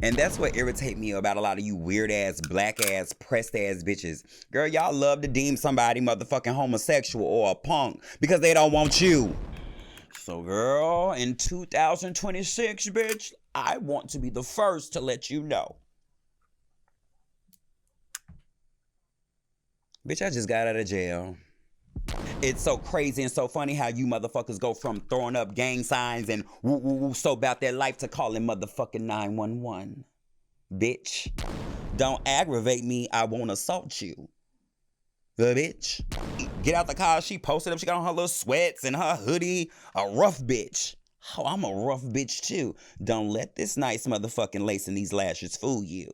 And that's what irritate me about a lot of you weird ass, black ass, pressed ass bitches. Girl, y'all love to deem somebody motherfucking homosexual or a punk because they don't want you. So, girl, in 2026, bitch, I want to be the first to let you know. Bitch, I just got out of jail. It's so crazy and so funny how you motherfuckers go from throwing up gang signs and woo woo woo so about their life to calling motherfucking 911. Bitch, don't aggravate me. I won't assault you. The bitch. Get out the car. She posted up. She got on her little sweats and her hoodie. A rough bitch. Oh, I'm a rough bitch too. Don't let this nice motherfucking lace in these lashes fool you.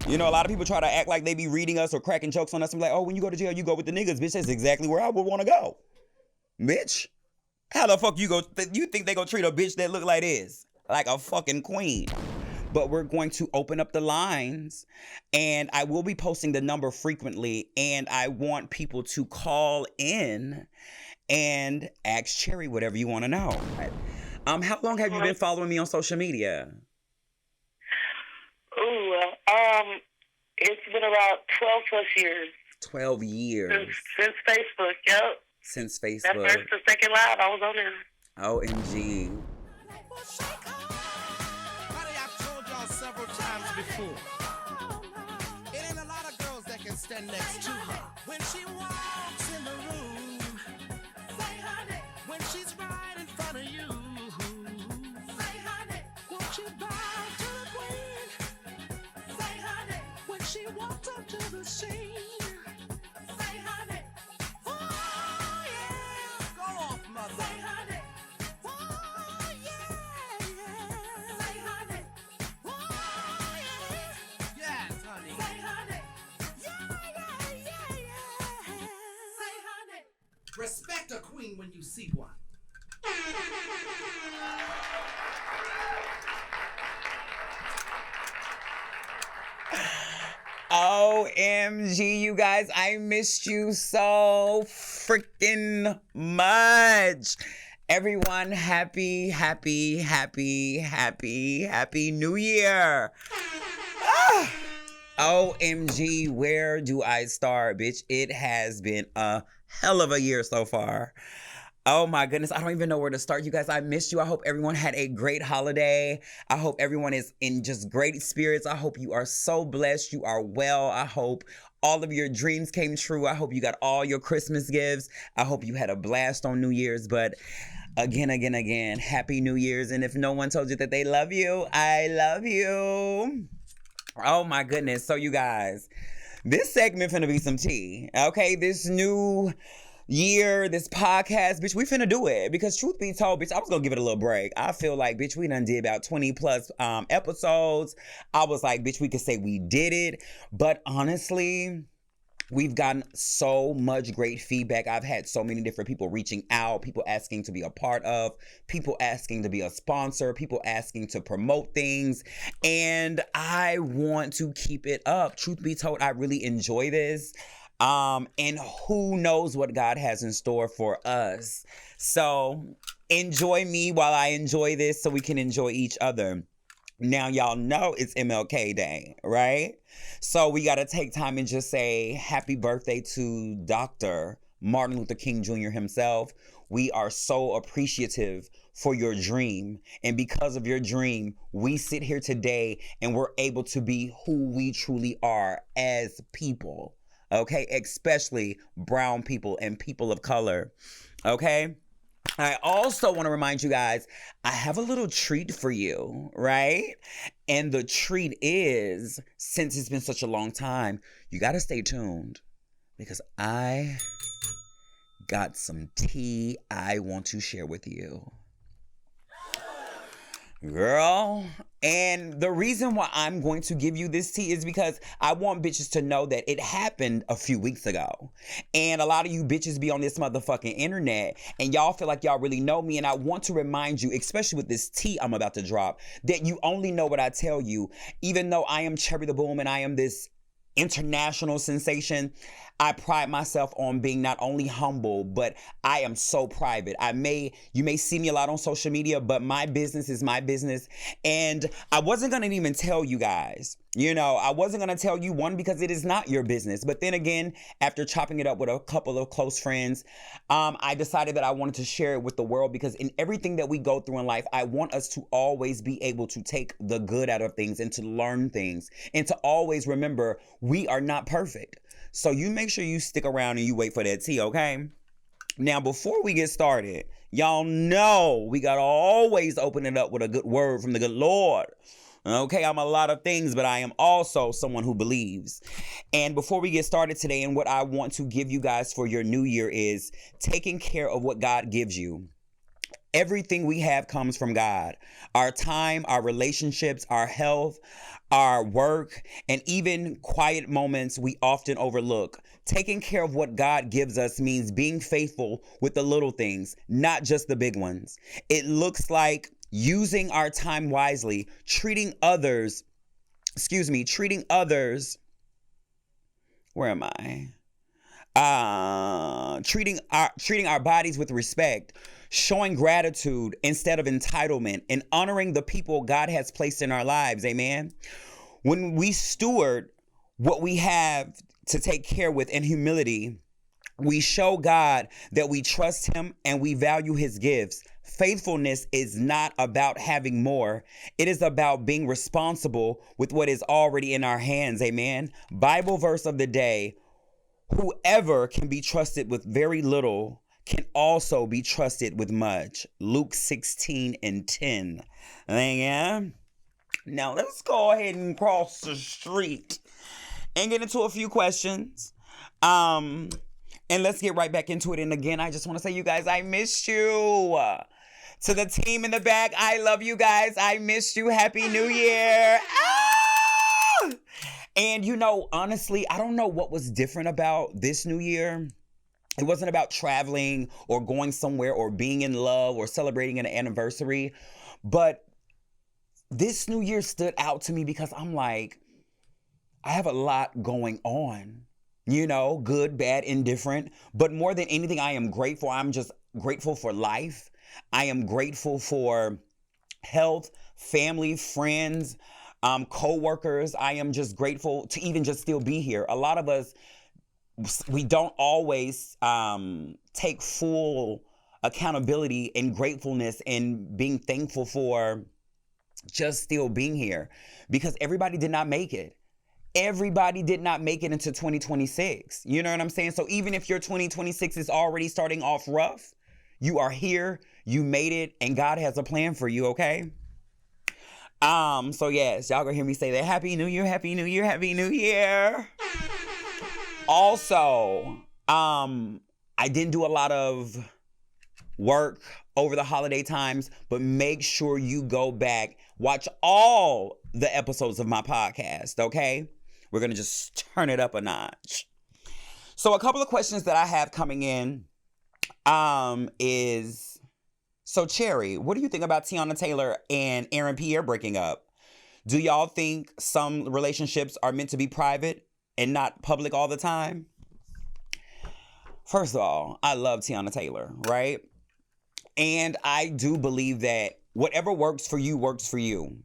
You know, a lot of people try to act like they be reading us or cracking jokes on us and be like, oh, when you go to jail, you go with the niggas. Bitch, that's exactly where I would want to go. Bitch. How the fuck you think they gonna treat a bitch that look like this? Like a fucking queen. But we're going to open up the lines and I will be posting the number frequently and I want people to call in and ask Cherry whatever you want to know. How long have you been following me on social media? Ooh, it's been about 12 plus years. 12 years. Since Facebook, yep. Since Facebook. That first and second live, I was on there. OMG. Several times before. It ain't a lot of girls that can stand next to her. When she walks in the room, say honey. When she's right in front of you, say honey. Won't you bow to the queen? Say honey. When she walks up to the scene, say honey. Oh yeah. Go off, mother. Say honey. Oh yeah, yeah. Say honey. Respect a queen when you see one. OMG, you guys, I missed you so freaking much. Everyone, happy New Year. OMG, where do I start, bitch? It has been a hell of a year so far. Oh my goodness, I don't even know where to start, you guys. I missed you. I hope everyone had a great holiday. I hope everyone is in just great spirits. I hope you are so blessed. You are well. I hope all of your dreams came true. I hope you got all your Christmas gifts. I hope you had a blast on New Year's. But again, Happy New Year's. And if no one told you that they love you, I love you. Oh my goodness. So you guys, this segment finna be some tea. Okay, this new year, this podcast, bitch, we finna do it. Because truth be told, bitch, I was gonna give it a little break. I feel like, bitch, we done did about 20 plus episodes. I was like, bitch, we could say we did it. But honestly, we've gotten so much great feedback. I've had so many different people reaching out, people asking to be a part of, people asking to be a sponsor, people asking to promote things. And I want to keep it up. Truth be told, I really enjoy this. And who knows what God has in store for us. So enjoy me while I enjoy this so we can enjoy each other. Now, y'all know it's MLK Day, right? So we got to take time and just say happy birthday to Dr. Martin Luther King Jr. himself. We are so appreciative for your dream. And because of your dream, we sit here today and we're able to be who we truly are as people. Okay? Especially brown people and people of color. Okay? I also want to remind you guys, I have a little treat for you, right? And the treat is, since it's been such a long time, you got to stay tuned because I got some tea I want to share with you. Girl, and the reason why I'm going to give you this tea is because I want bitches to know that it happened a few weeks ago. And a lot of you bitches be on this motherfucking internet and y'all feel like y'all really know me. And I want to remind you, especially with this tea I'm about to drop, that you only know what I tell you. Even though I am Cherry the Boom and I am this international sensation. I pride myself on being not only humble, but I am so private. You may see me a lot on social media, but my business is my business. And I wasn't going to even tell you guys, I wasn't going to tell you, one, because it is not your business. But then again, after chopping it up with a couple of close friends, I decided that I wanted to share it with the world, because in everything that we go through in life, I want us to always be able to take the good out of things and to learn things and to always remember we are not perfect. So you make sure you stick around and you wait for that tea, okay? Now, before we get started, y'all know we got to always open it up with a good word from the good Lord. Okay, I'm a lot of things, but I am also someone who believes. And before we get started today, and what I want to give you guys for your new year is taking care of what God gives you. Everything we have comes from God. Our time, our relationships, our health, our work, and even quiet moments we often overlook. Taking care of what God gives us means being faithful with the little things, not just the big ones. It looks like using our time wisely, treating others, where am I? Treating our bodies with respect, showing gratitude instead of entitlement, and honoring the people God has placed in our lives. Amen. When we steward what we have to take care with in humility, we show God that we trust him and we value his gifts. Faithfulness is not about having more. It is about being responsible with what is already in our hands. Amen. Bible verse of the day: whoever can be trusted with very little can also be trusted with much. Luke 16:10. Yeah. Now let's go ahead and cross the street and get into a few questions. And let's get right back into it. And again, I just want to say, you guys, I missed you. To the team in the back, I love you guys. I missed you. Happy New Year. Ah! And honestly, I don't know what was different about this new year. It wasn't about traveling or going somewhere or being in love or celebrating an anniversary. But this new year stood out to me because I'm like, I have a lot going on, good, bad, indifferent. But more than anything, I am grateful. I'm just grateful for life. I am grateful for health, family, friends, co-workers. I am just grateful to even just still be here. A lot of us, we don't always take full accountability and gratefulness and being thankful for just still being here, because everybody did not make it. Everybody did not make it into 2026. You know what I'm saying? So even if your 2026 is already starting off rough, you are here, you made it, and God has a plan for you, okay? So yes, y'all gonna hear me say that. Happy New Year, Happy New Year, Happy New Year. Also, I didn't do a lot of work over the holiday times, but make sure you go back, watch all the episodes of my podcast, okay? We're going to just turn it up a notch. So a couple of questions that I have coming in is, so Cherry, what do you think about Teyana Taylor and Aaron Pierre breaking up? Do y'all think some relationships are meant to be private and not public all the time? First of all, I love Teyana Taylor, right? And I do believe that whatever works for you works for you.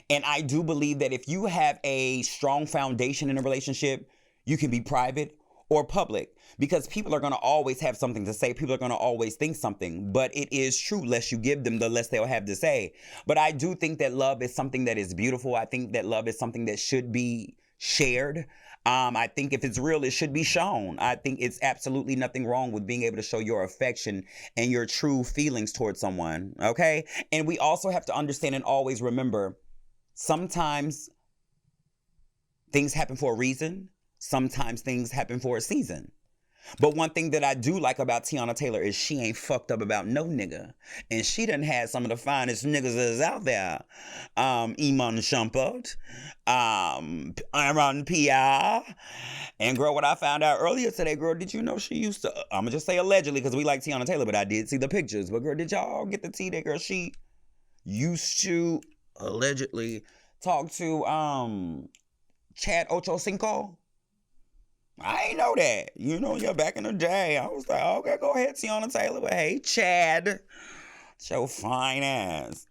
And I do believe that if you have a strong foundation in a relationship, you can be private or public, because people are going to always have something to say. People are going to always think something, but it is true. Less you give them, the less they'll have to say. But I do think that love is something that is beautiful. I think that love is something that should be shared. I think if it's real, it should be shown. I think it's absolutely nothing wrong with being able to show your affection and your true feelings towards someone, okay? And we also have to understand and always remember, sometimes things happen for a reason. Sometimes things happen for a season. But one thing that I do like about Teyana Taylor is she ain't fucked up about no nigga. And she done had some of the finest niggas that's out there. Iman Shumpert, Aaron Pierre. And girl, what I found out earlier today, girl, did you know she used to, I'm gonna just say allegedly because we like Teyana Taylor, but I did see the pictures. But girl, did y'all get the tea that girl, she used to allegedly talk to Chad Ochocinco? I ain't know that. You know, yeah, back in the day, I was like, okay, go ahead, Tiana Taylor. But hey, Chad, so fine ass.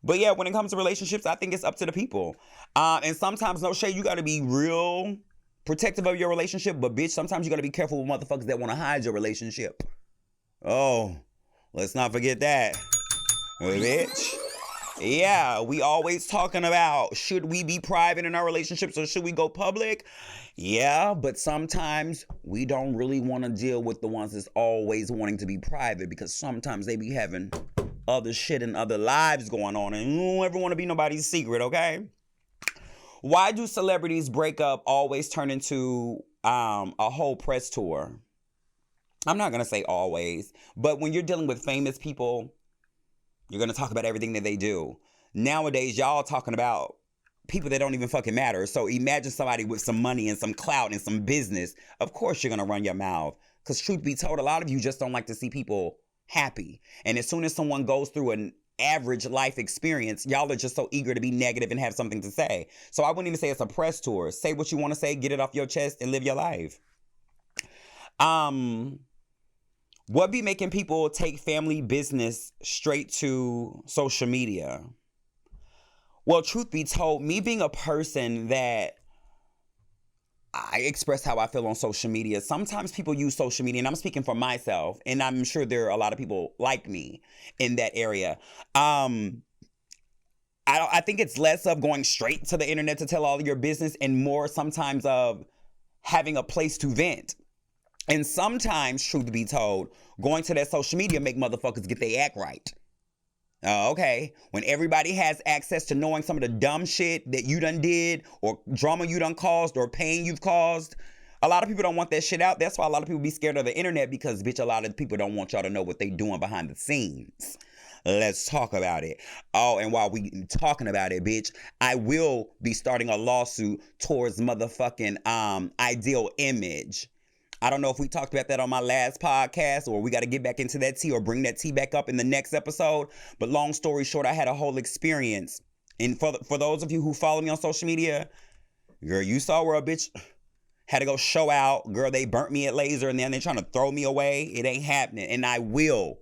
But yeah, when it comes to relationships, I think it's up to the people. And sometimes, no shade, you got to be real protective of your relationship. But bitch, sometimes you got to be careful with motherfuckers that want to hide your relationship. Oh, let's not forget that. Bitch. Yeah, we always talking about, should we be private in our relationships or should we go public? Yeah, but sometimes we don't really want to deal with the ones that's always wanting to be private, because sometimes they be having other shit and other lives going on, and you don't ever want to be nobody's secret, okay? Why do celebrities break up always turn into a whole press tour? I'm not going to say always, but when you're dealing with famous people, you're going to talk about everything that they do. Nowadays, y'all talking about people that don't even fucking matter. So imagine somebody with some money and some clout and some business. Of course you're going to run your mouth. Because truth be told, a lot of you just don't like to see people happy. And as soon as someone goes through an average life experience, y'all are just so eager to be negative and have something to say. So I wouldn't even say it's a press tour. Say what you want to say, get it off your chest, and live your life. What be making people take family business straight to social media? Well, truth be told, me being a person that I express how I feel on social media, sometimes people use social media, and I'm speaking for myself, and I'm sure there are a lot of people like me in that area. I think it's less of going straight to the internet to tell all of your business and more sometimes of having a place to vent. And sometimes, truth be told, going to that social media make motherfuckers get their act right. Okay. When everybody has access to knowing some of the dumb shit that you done did, or drama you done caused, or pain you've caused, a lot of people don't want that shit out. That's why a lot of people be scared of the internet, because, bitch, a lot of people don't want y'all to know what they doing behind the scenes. Let's talk about it. Oh, and while we talking about it, bitch, I will be starting a lawsuit towards motherfucking Ideal Image. I don't know if we talked about that on my last podcast, or we got to get back into that tea or bring that tea back up in the next episode. But long story short, I had a whole experience. And for those of you who follow me on social media, girl, you saw where a bitch had to go show out. Girl, they burnt me at laser and then they're trying to throw me away. It ain't happening. And I will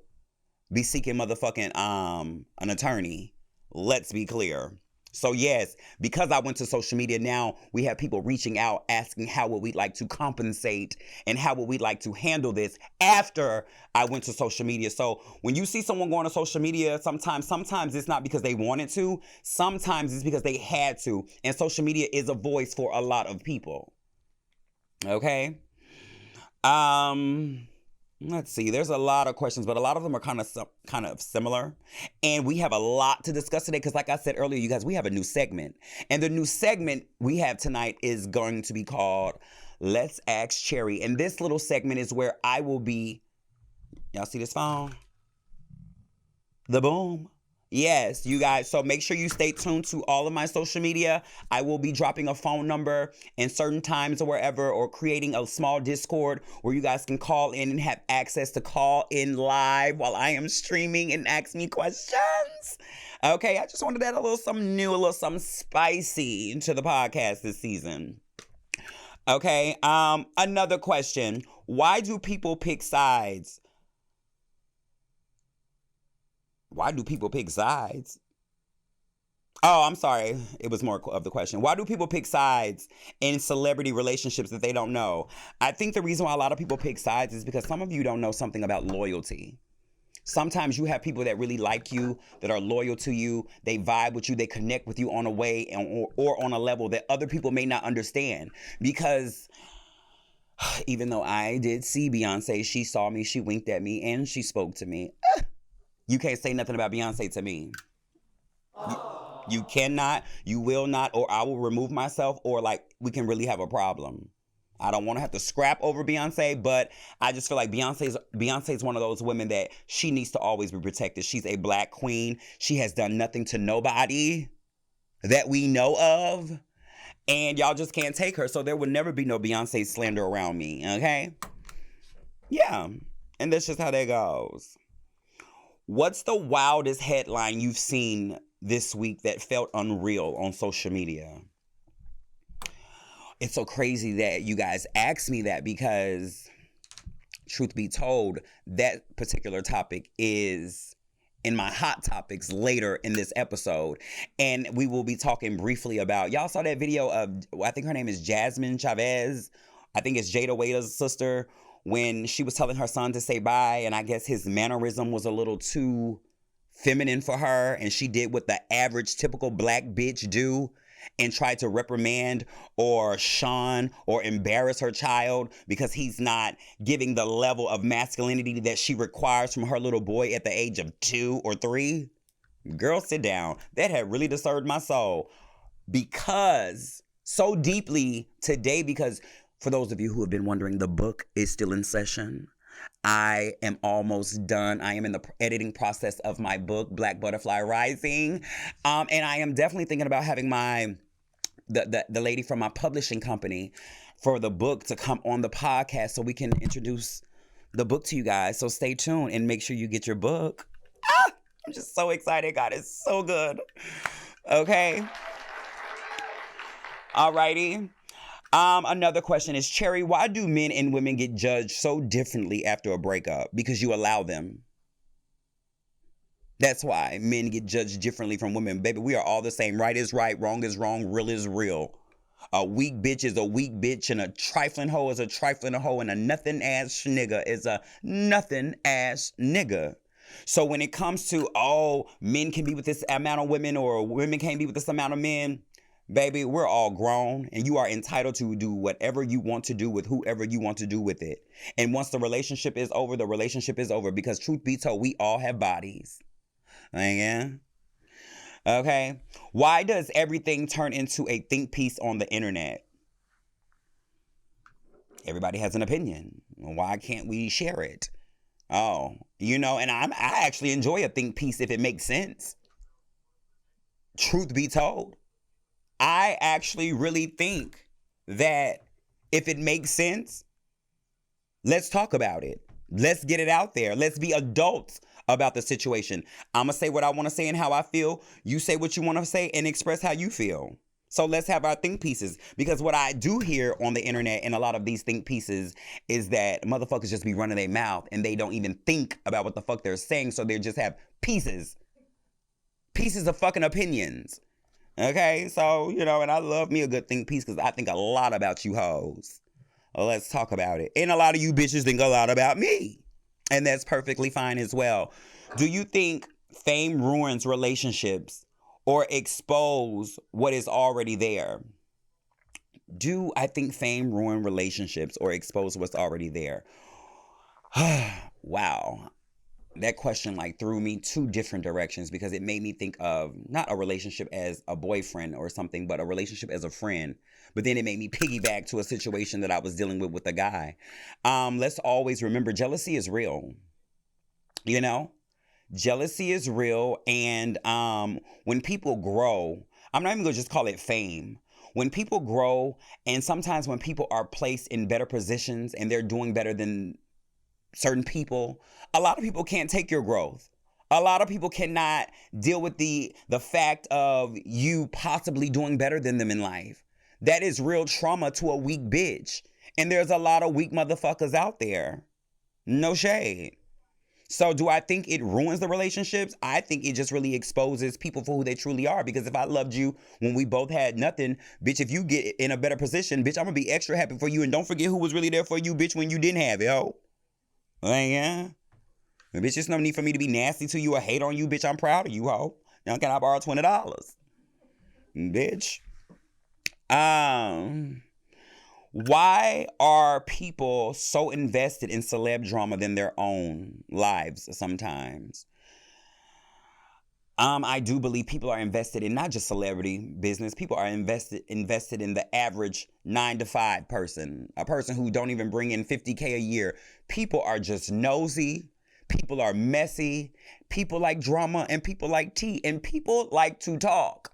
be seeking motherfucking an attorney. Let's be clear. So yes, because I went to social media, now we have people reaching out asking how would we like to compensate and how would we like to handle this after I went to social media. So when you see someone going to social media, sometimes it's not because they wanted to. Sometimes it's because they had to. And social media is a voice for a lot of people. Okay? Let's see. There's a lot of questions, but a lot of them are kind of similar. And we have a lot to discuss today because, like I said earlier, you guys, we have a new segment. And the new segment we have tonight is going to be called Let's Ask Cherry. And this little segment is where I will be... Y'all see this phone? The boom. Yes, you guys. So make sure you stay tuned to all of my social media. I will be dropping a phone number in certain times or wherever, or creating a small Discord where you guys can call in and have access to call in live while I am streaming and ask me questions. Okay, I just wanted to add a little something new, a little something spicy into the podcast this season. Okay, another question. Why do people pick sides? Why do people pick sides? Oh, I'm sorry. It was more of the question. Why do people pick sides in celebrity relationships that they don't know? I think the reason why a lot of people pick sides is because some of you don't know something about loyalty. Sometimes you have people that really like you, that are loyal to you. They vibe with you. They connect with you on a way or on a level that other people may not understand. Because even though I did see Beyonce, she saw me, she winked at me, and she spoke to me. You can't say nothing about Beyonce to me. You cannot, you will not, or I will remove myself, or like we can really have a problem. I don't want to have to scrap over Beyonce, but I just feel like Beyonce's one of those women that she needs to always be protected. She's a black queen. She has done nothing to nobody that we know of. And y'all just can't take her. So there will never be no Beyonce slander around me, okay? Yeah. And that's just how that goes. What's the wildest headline you've seen this week that felt unreal on social media? it's so crazy that you guys asked me that, because truth be told, that particular topic is in my hot topics later in this episode. And we will be talking briefly about, y'all saw that video of, I think her name is Jasmine Chavez. I think it's Jada Waiter's sister, when she was telling her son to say bye. And I guess his mannerism was a little too feminine for her. And she did what the average typical black bitch do, and tried to reprimand or shun or embarrass her child because he's not giving the level of masculinity that she requires from her little boy at the age of 2 or 3. Girl, sit down. That had really disturbed my soul, because so deeply today, because for those of you who have been wondering, the book is still in session. I am almost done. I am in the editing process of my book, Black Butterfly Rising. And I am definitely thinking about having the lady from my publishing company for the book to come on the podcast so we can introduce the book to you guys. So stay tuned and make sure you get your book. I'm just so excited. God, it's so good. Okay. Alrighty. Another question is, Cherry, why do men and women get judged so differently after a breakup? Because you allow them. That's why men get judged differently from women. Baby, we are all the same. Right is right, wrong is wrong, real is real. A weak bitch is a weak bitch, and a trifling hoe is a trifling hoe, and a nothing ass nigga is a nothing ass nigga. So when it comes to, oh, men can be with this amount of women, or women can't be with this amount of men, baby, we're all grown, and you are entitled to do whatever you want to do with whoever you want to do with it. And once the relationship is over, the relationship is over, because truth be told, we all have bodies. Again. Okay. Why does everything turn into a think piece on the internet? Everybody has an opinion. Why can't we share it? Oh, and I actually enjoy a think piece if it makes sense. Truth be told, I actually really think that if it makes sense, let's talk about it. Let's get it out there. Let's be adults about the situation. I'm going to say what I want to say and how I feel. You say what you want to say and express how you feel. So let's have our think pieces. Because what I do hear on the internet and a lot of these think pieces is that motherfuckers just be running their mouth and they don't even think about what the fuck they're saying. So they just have pieces of fucking opinions. Okay? So, and I love me a good think piece because I think a lot about you hoes. Let's talk about it. And a lot of you bitches think a lot about me. And that's perfectly fine as well. Do you think fame ruins relationships or expose what is already there? Do I think fame ruin relationships or expose what's already there? Wow. That question threw me 2 different directions, because it made me think of not a relationship as a boyfriend or something, but a relationship as a friend. But then it made me piggyback to a situation that I was dealing with a guy. Let's always remember, jealousy is real. Jealousy is real. And when people grow, I'm not even going to just call it fame. When people grow, and sometimes when people are placed in better positions and they're doing better than certain people, a lot of people can't take your growth. A lot of people cannot deal with the fact of you possibly doing better than them in life. That is real trauma to a weak bitch. And there's a lot of weak motherfuckers out there. No shade. So do I think it ruins the relationships? I think it just really exposes people for who they truly are. Because if I loved you when we both had nothing, bitch, if you get in a better position, bitch, I'm going to be extra happy for you. And don't forget who was really there for you, bitch, when you didn't have it, ho. Yeah. Bitch, there's no need for me to be nasty to you or hate on you, bitch. I'm proud of you, ho. Now can I borrow $20? Bitch. Why are people so invested in celeb drama than their own lives sometimes? I do believe people are invested in not just celebrity business. People are invested in the average 9-to-5 person, a person who don't even bring in $50K a year. People are just nosy. People are messy. People like drama, and people like tea, and people like to talk.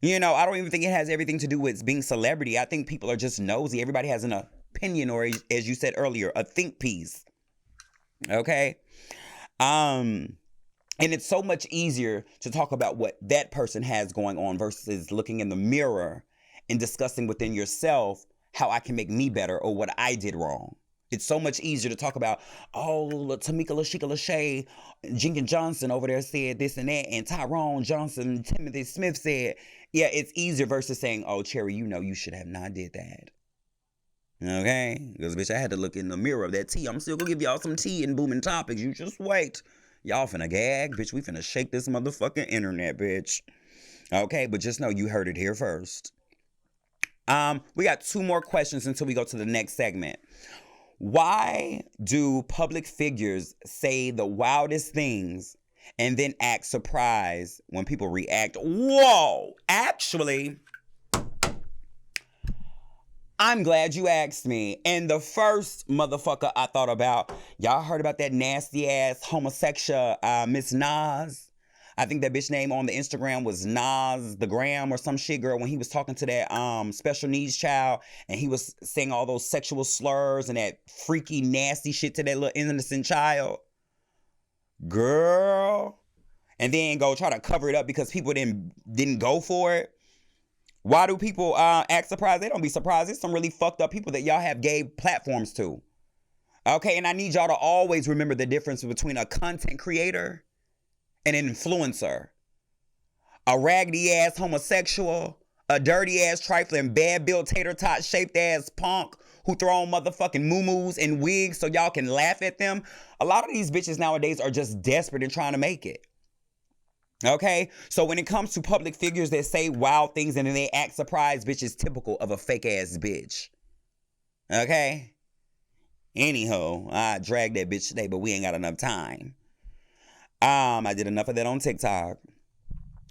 I don't even think it has everything to do with being celebrity. I think people are just nosy. Everybody has an opinion, or as you said earlier, a think piece. Okay? And it's so much easier to talk about what that person has going on versus looking in the mirror and discussing within yourself how I can make me better or what I did wrong. It's so much easier to talk about, oh, Tamika Lashika Lachey, Jenkins Johnson over there said this and that, and Tyrone Johnson, Timothy Smith said, yeah, it's easier versus saying, oh, Cherry, you know you should have not did that. Okay? Because, bitch, I had to look in the mirror of that tea. I'm still gonna give y'all some tea and booming topics. You just wait. Y'all finna gag, bitch. We finna shake this motherfucking internet, bitch. Okay? But just know you heard it here first. We got 2 more questions until we go to the next segment. Why do public figures say the wildest things and then act surprised when people react? Whoa! Actually, I'm glad you asked me. And the first motherfucker I thought about, y'all heard about that nasty ass homosexual Miss Nas? I think that bitch name on the Instagram was Nas the Gram or some shit, girl, when he was talking to that special needs child and he was saying all those sexual slurs and that freaky nasty shit to that little innocent child. Girl. And then go try to cover it up because people didn't go for it. Why do people act surprised? They don't be surprised. There's some really fucked up people that y'all have gave platforms to. Okay, and I need y'all to always remember the difference between a content creator and an influencer. A raggedy ass homosexual, a dirty ass trifling bad built tater tot shaped ass punk who throw on motherfucking moo-moos and wigs so y'all can laugh at them. A lot of these bitches nowadays are just desperate and trying to make it. Okay? So when it comes to public figures that say wild things and then they act surprised, bitch, is typical of a fake ass bitch. Okay? Anyhow, I dragged that bitch today, but we ain't got enough time. I did enough of that on TikTok.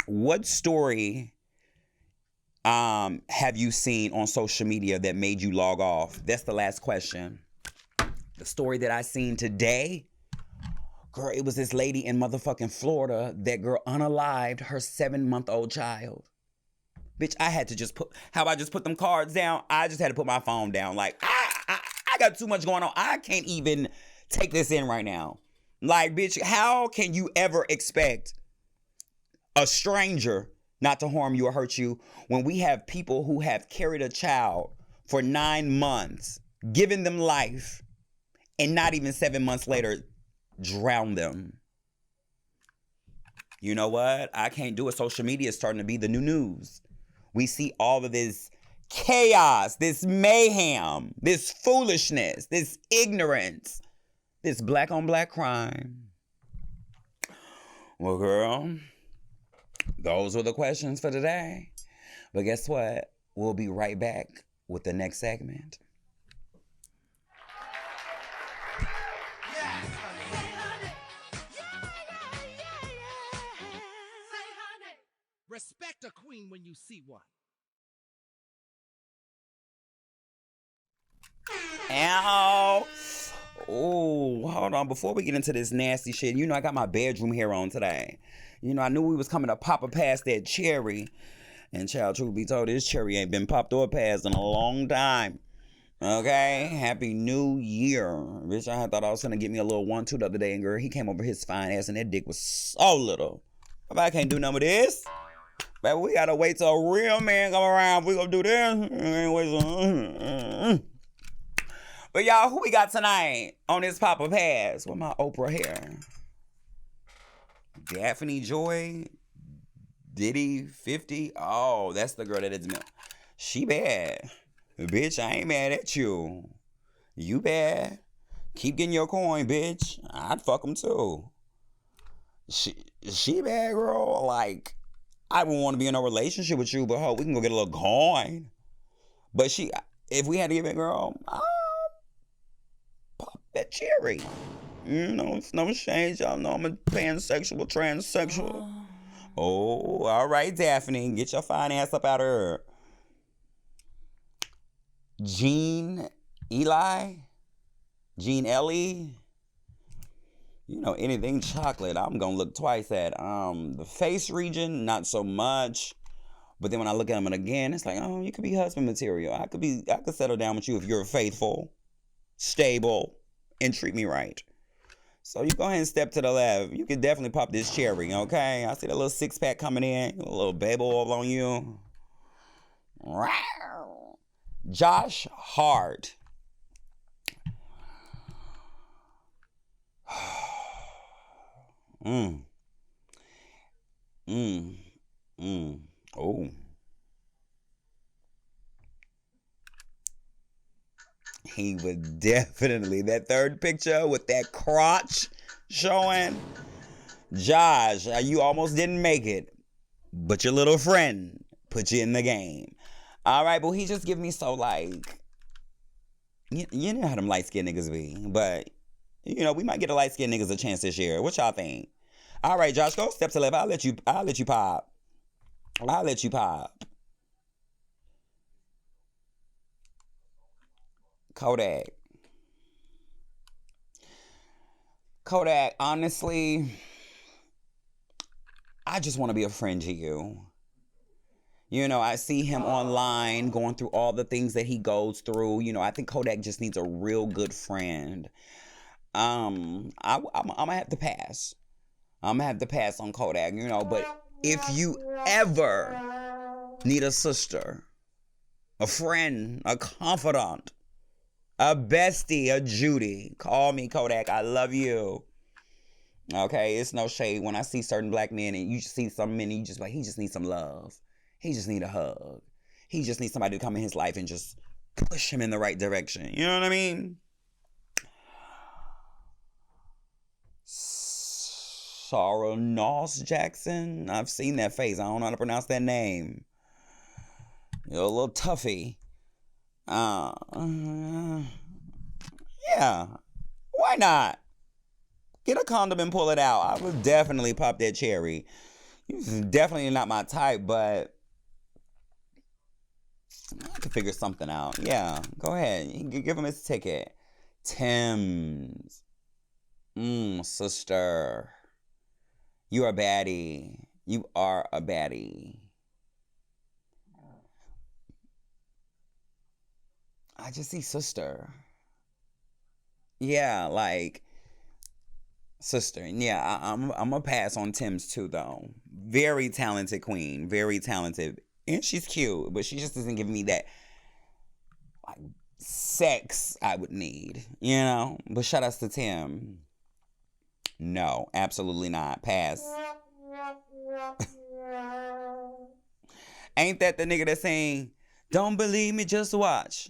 What story have you seen on social media that made you log off? That's the last question. The story that I seen today, girl, it was this lady in motherfucking Florida that girl unalived her 7-month-old child. Bitch, I had to just put them cards down? I just had to put my phone down. Like, I got too much going on. I can't even take this in right now. Like, bitch, how can you ever expect a stranger not to harm you or hurt you when we have people who have carried a child for 9 months, given them life, and not even 7 months later, drown them? You know what? I can't do it. Social media is starting to be the new news. We see all of this chaos, this mayhem, this foolishness, this ignorance. This black on black crime. Well, girl, those were the questions for today. But guess what? We'll be right back with the next segment. Respect a queen when you see one. Ow. Oh, hold on. Before we get into this nasty shit, you know I got my bedroom hair on today. You know, I knew we was coming to pop past that cherry. And child, truth be told, this cherry ain't been popped or passed in a long time. Okay? Happy New Year. Bitch, I thought I was gonna get me a little 1-2 the other day, and girl, he came over his fine ass, and that dick was so little. But I can't do none of this. But we gotta wait till a real man come around. We gonna do this. But y'all, who we got tonight on this Papa Pass with my Oprah hair? Daphne Joy, Diddy 50. Oh, that's the girl that is. She bad. Bitch, I ain't mad at you. You bad. Keep getting your coin, bitch. I'd fuck them too. She bad, girl. Like, I wouldn't want to be in a relationship with you, but we can go get a little coin. But if we had to give it, girl, pop that cherry. You know, it's no shame. Y'all know I'm a pansexual, transsexual. Oh, all right, Daphne. Get your fine ass up out of her. Gene Ellie. You know, anything chocolate, I'm going to look twice at. The face region, not so much. But then when I look at them again, it's like, oh, you could be husband material. I could settle down with you if you're faithful, stable, and treat me right. So you go ahead and step to the left. You can definitely pop this cherry, okay? I see that little 6-pack coming in. A little baby oil on you. Josh Hart. Oh. He was definitely that third picture with that crotch showing. Josh, you almost didn't make it, but your little friend put you in the game. All right, but he just give me so like, you know how them light skinned niggas be, but you know we might get a light skinned niggas a chance this year. What y'all think? All right, Josh, go step to left. I'll let you pop. I'll let you pop. Kodak, honestly, I just want to be a friend to you. You know, I see him online going through all the things that he goes through. You know, I think Kodak just needs a real good friend. I'm gonna have to pass. I'm gonna have to pass on Kodak, you know, but if you ever need a sister, a friend, a confidant, a bestie, a Judy, call me, Kodak. I love you. Okay, it's no shade. When I see certain black men and you see some men, you just like, he just needs some love. He just need a hug. He just needs somebody to come in his life and just push him in the right direction. You know what I mean? Sarah Noss Jackson. I've seen that face. I don't know how to pronounce that name. You're a little toughy. Yeah. Why not? Get a condom and pull it out. I would definitely pop that cherry. You're definitely not my type, but I could figure something out. Yeah, go ahead. Give him his ticket. Tim's. Sister. You are a baddie. You are a baddie. I just see sister. Yeah, like sister. Yeah, I'm gonna pass on Tim's too, though. Very talented queen. Very talented. And she's cute, but she just doesn't give me that like sex I would need, you know? But shout outs to Tim. No, absolutely not. Pass. Ain't that the nigga that's saying, "Don't believe me, just watch"?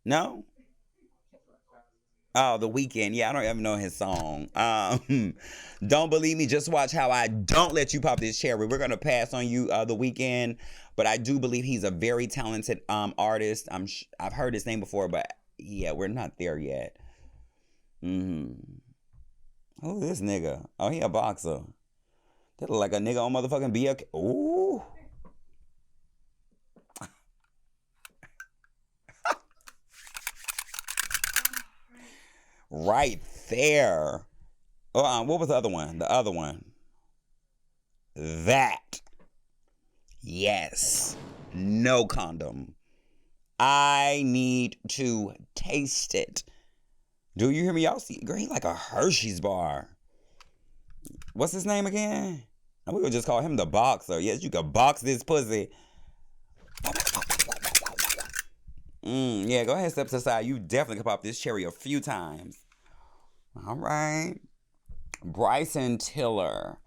No? Oh, The Weeknd. Yeah, I don't even know his song. Don't believe me, just watch how I don't let you pop this cherry. We're gonna pass on you, The Weeknd, but I do believe he's a very talented artist. I've heard his name before, but yeah, we're not there yet. Who's this nigga? Oh, he a boxer. That look like a nigga on motherfucking BLK. Ooh. Right there. Oh, what was the other one? The other one. That. Yes. No condom. I need to taste it. Do you hear me? Y'all see, girl, he like a Hershey's bar. What's his name again? We would just call him the boxer. Yes, you could box this pussy. Yeah, go ahead, step to the side. You definitely could pop this cherry a few times. All right. Bryson Tiller.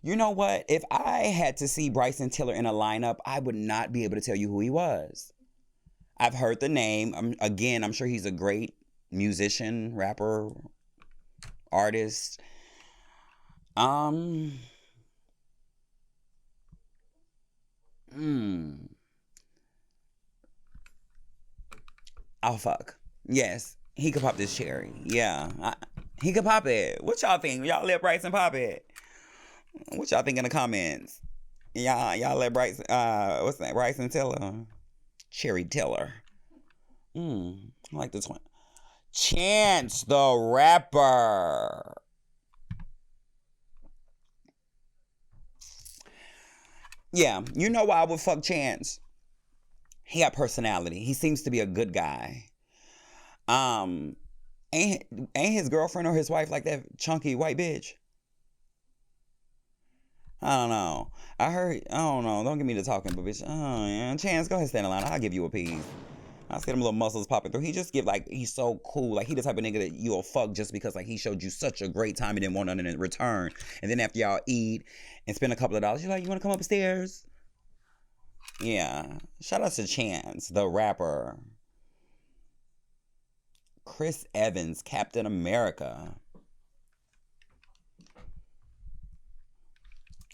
You know what? If I had to see Bryson Tiller in a lineup, I would not be able to tell you who he was. I've heard the name. I'm sure he's a great musician, rapper, artist. Oh, fuck. Yes, he could pop this cherry. Yeah, he could pop it. What y'all think? Y'all let Bryson pop it? What y'all think in the comments? Y'all let Bryson, what's that? Bryson Tiller? Cherry Tiller. I like this one. Chance the Rapper. Yeah, you know why I would fuck Chance? He got personality. He seems to be a good guy. Ain't his girlfriend or his wife like that chunky white bitch? I don't know. I don't know. Don't get me to talking, but bitch. Oh, yeah. Chance, go ahead, stand in line. I'll give you a piece. I see them little muscles popping through. He just he's so cool. Like, he the type of nigga that you'll fuck just because, like, he showed you such a great time and didn't want nothing in return. And then after y'all eat and spend a couple of dollars, you're like, you want to come upstairs? Yeah. Shout out to Chance, the rapper. Chris Evans, Captain America.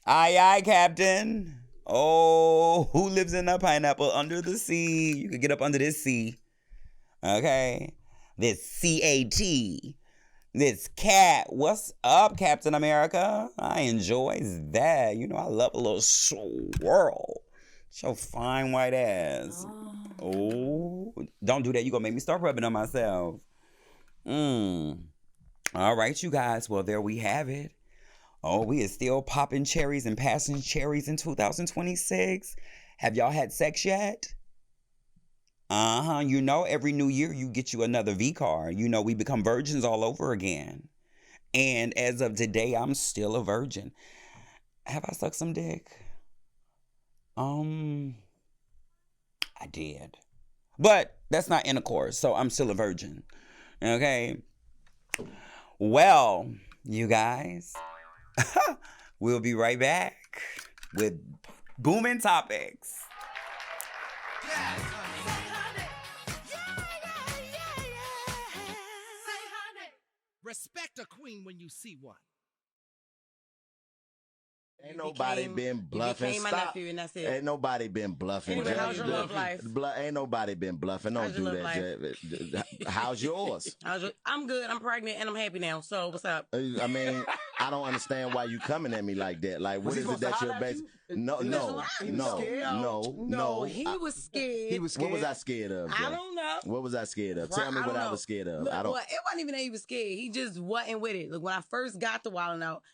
Aye, aye, Captain. Oh, who lives in a pineapple under the sea? You could get up under this sea. Okay. This CAT. This cat. What's up, Captain America? I enjoy that. You know, I love a little swirl. Show fine white ass. Oh, don't do that. You gonna make me start rubbing on myself. All right, you guys. Well, there we have it. Oh, we is still popping cherries and passing cherries in 2026. Have y'all had sex yet? You know, every new year you get you another V card. You know, we become virgins all over again. And as of today, I'm still a virgin. Have I sucked some dick? I did. But that's not intercourse, so I'm still a virgin. Okay? Well, you guys, we'll be right back with booming topics. Yes. Respect a queen when you see one. Ain't nobody been bluffing. You became my nephew, and that's it. Ain't nobody been bluffing. Anyway, how's your love life? Ain't nobody been bluffing. Don't How's do your that. love How's yours? I'm good. I'm pregnant, and I'm happy now. So what's up? I mean, I don't understand why you coming at me like that. Like, what is it that you're based? No. He was scared. He was scared. What was I scared of? I don't know. What was I scared of? Tell me what I was scared of. Look, well, it wasn't even that he was scared. He just wasn't with it. Look, when I first got to Wildin' Out,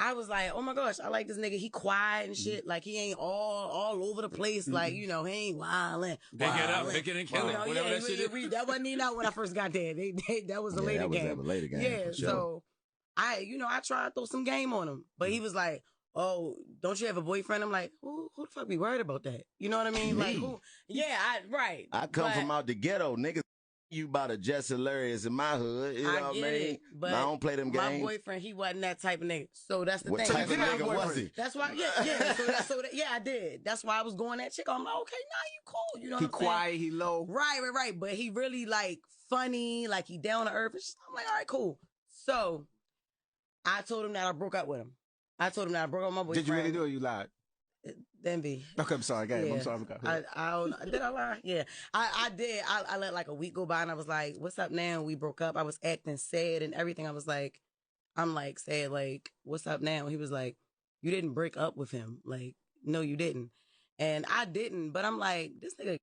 I was like, oh my gosh, I like this nigga. He quiet and shit. Like, he ain't all over the place. Like, you know, he ain't wildin'. They get up, they get in, kill it. Whatever that shit is. That wasn't even out when I first got there. That was a later game. That was a later game. Yeah, for sure. so I tried to throw some game on him. But he was like, oh, don't you have a boyfriend? I'm like, who the fuck be worried about that? You know what I mean? Me? Like, who? Yeah, right. I come from out the ghetto, niggas. You about a just hilarious in my hood. You know what I mean? It, but I don't play them games. My boyfriend, he wasn't that type of nigga. So that's the What thing. type of nigga was he? That's why, yeah, I did. That's why I was going that chick. I'm like, okay, now you cool. You know what I'm saying? He quiet, he low. Right. But he really like funny, like he down to earth. I'm like, all right, cool. So I told him that I broke up with him. I told him that I broke up with my boyfriend. Did you really do it or you lied? Then be. Okay, I'm sorry, guys. Yeah. I'm sorry. Did I lie? Yeah, I did. I let like a week go by and I was like, what's up now? We broke up. I was acting sad and everything. I'm like sad, like, what's up now? He was like, you didn't break up with him. Like, no, you didn't. And I didn't, but I'm like, this nigga,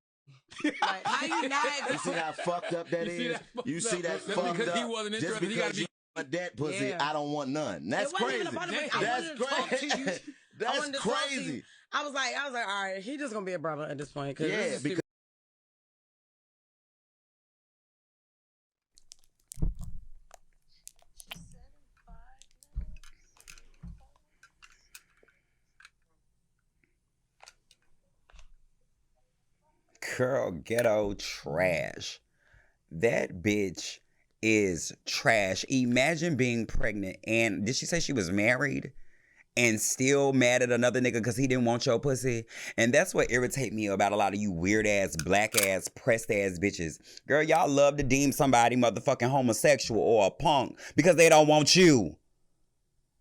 like, how you not? You see how fucked up that is? You see that fucked because up? he wasn't Just interested. because you want that pussy, Yeah. I don't want none. That's crazy. That's crazy. That's crazy. I was like, all right, he just gonna be a brother at this point. Cause Yeah, because Girl, ghetto trash. That bitch is trash. Imagine being pregnant and did she say she was married and still mad at another nigga because he didn't want your pussy? And that's what irritates me about a lot of you weird ass, black ass, pressed ass bitches. Girl, y'all love to deem somebody motherfucking homosexual or a punk because they don't want you.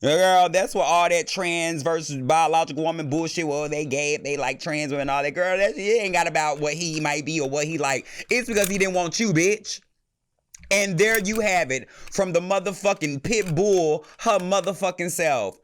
Girl, that's what all that trans versus biological woman bullshit, well, they gay if they like trans women and all that. Girl, it ain't got about what he might be or what he like. It's because he didn't want you, bitch. And there you have it from the motherfucking pit bull, her motherfucking self.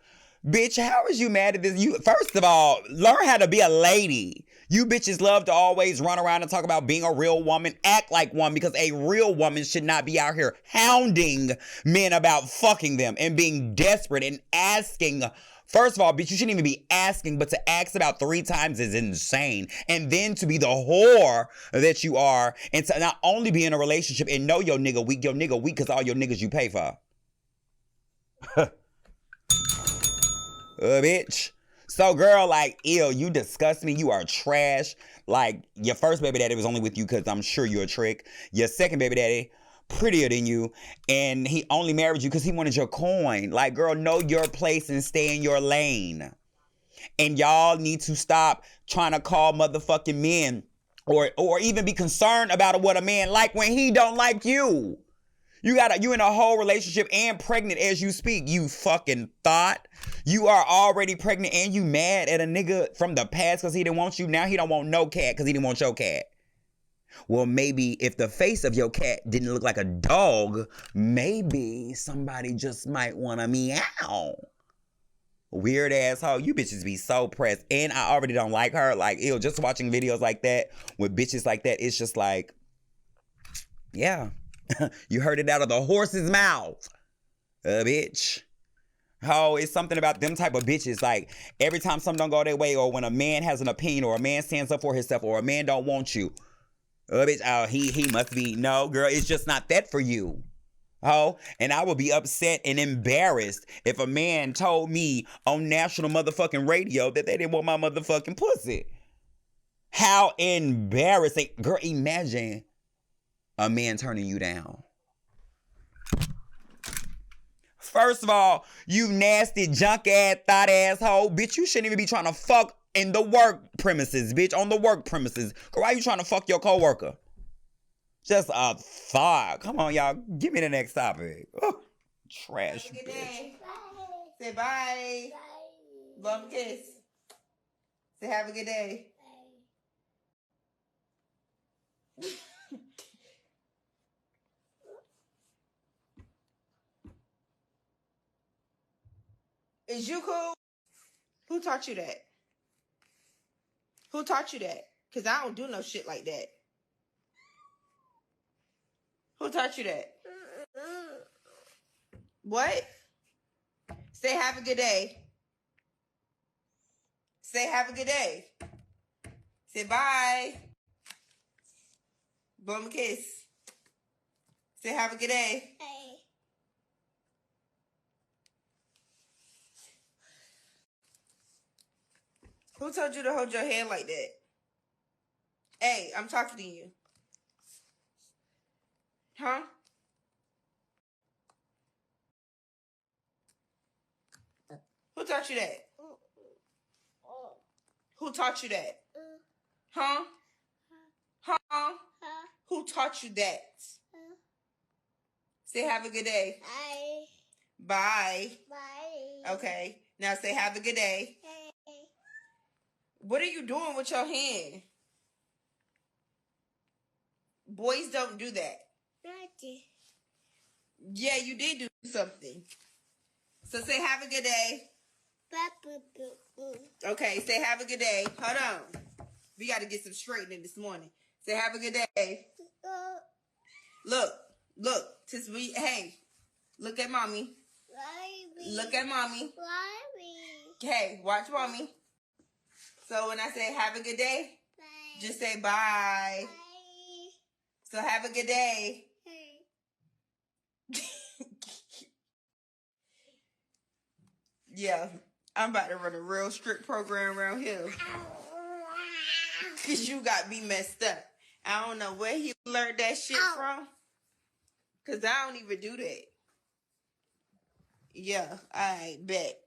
Bitch, how is you mad at this? You, first of all, learn how to be a lady. You bitches love to always run around and talk about being a real woman. Act like one, because a real woman should not be out here hounding men about fucking them and being desperate and asking. First of all, bitch, you shouldn't even be asking, but to ask about 3 times is insane. And then to be the whore that you are and to not only be in a relationship and know your nigga weak because all your niggas you pay for. Bitch. So, girl, like, ew, you disgust me. You are trash. Like, your first baby daddy was only with you because I'm sure you're a trick. Your second baby daddy, prettier than you, and he only married you because he wanted your coin. Like, girl, know your place and stay in your lane. And y'all need to stop trying to call motherfucking men or even be concerned about what a man like when he don't like you. You in a whole relationship and pregnant as you speak. You fucking thought. You are already pregnant and you mad at a nigga from the past because he didn't want you. Now he don't want no cat because he didn't want your cat. Well, maybe if the face of your cat didn't look like a dog, maybe somebody just might want to meow. Weird asshole. You bitches be so pressed. And I already don't like her. Like, ew, just watching videos like that with bitches like that, it's just like, yeah. You heard it out of the horse's mouth. Bitch. Oh, it's something about them type of bitches. Like, every time something don't go their way, or when a man has an opinion, or a man stands up for himself, or a man don't want you. Bitch, oh, he must be. No, girl, it's just not that for you. Oh, and I would be upset and embarrassed if a man told me on national motherfucking radio that they didn't want my motherfucking pussy. How embarrassing. Girl, imagine a man turning you down. First of all, you nasty, junk ass, thought asshole. Bitch, you shouldn't even be trying to fuck in the work premises, bitch. On the work premises. Girl, why are you trying to fuck your coworker? Just a thought. Come on, y'all. Give me the next topic. Oh, trash, Have a good bitch. day. Say bye. Love kiss. Say have a good day. Is you cool? Who taught you that? Who taught you that? Because I don't do no shit like that. Who taught you that? What? Say have a good day. Say have a good day. Say bye. Blow him a kiss. Say have a good day. Who told you to hold your hand like that? Hey, I'm talking to you. Huh? Who taught you that? Who taught you that? Huh? Huh? Who taught you that? Say have a good day. Bye. Okay. Now say have a good day. What are you doing with your hand? Boys don't do that. Yeah, you did do something. So say have a good day. Okay, say have a good day. Hold on. We got to get some straightening this morning. Say have a good day. Look. Hey, look at mommy. Look at mommy. Hey, watch mommy. So when I say have a good day, just say bye. So have a good day. Yeah, I'm about to run a real strict program around here. Cause you got me messed up. I don't know where he learned that shit from. Cause I don't even do that. Yeah, I bet.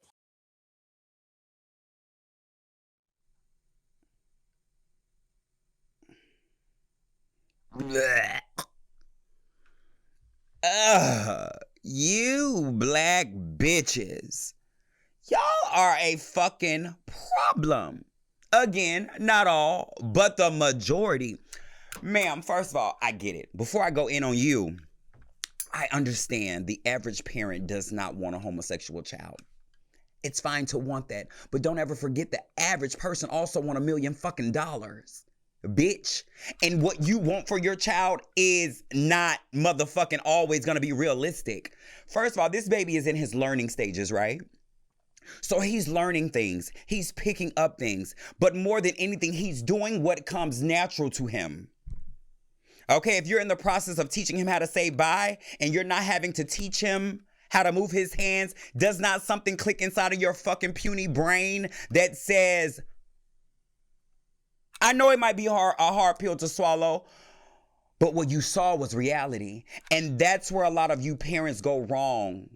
Blech. You black bitches. Y'all are a fucking problem. Again, not all, but the majority. Ma'am, first of all, I get it. Before I go in on you, I understand the average parent does not want a homosexual child. It's fine to want that, but don't ever forget the average person also want $1 million fucking dollars. Bitch. And what you want for your child is not motherfucking always gonna be realistic. First of all, this baby is in his learning stages, right? So he's learning things. He's picking up things. But more than anything, he's doing what comes natural to him. Okay, if you're in the process of teaching him how to say bye and you're not having to teach him how to move his hands, does not something click inside of your fucking puny brain that says, I know it might be a hard pill to swallow, but what you saw was reality. And that's where a lot of you parents go wrong.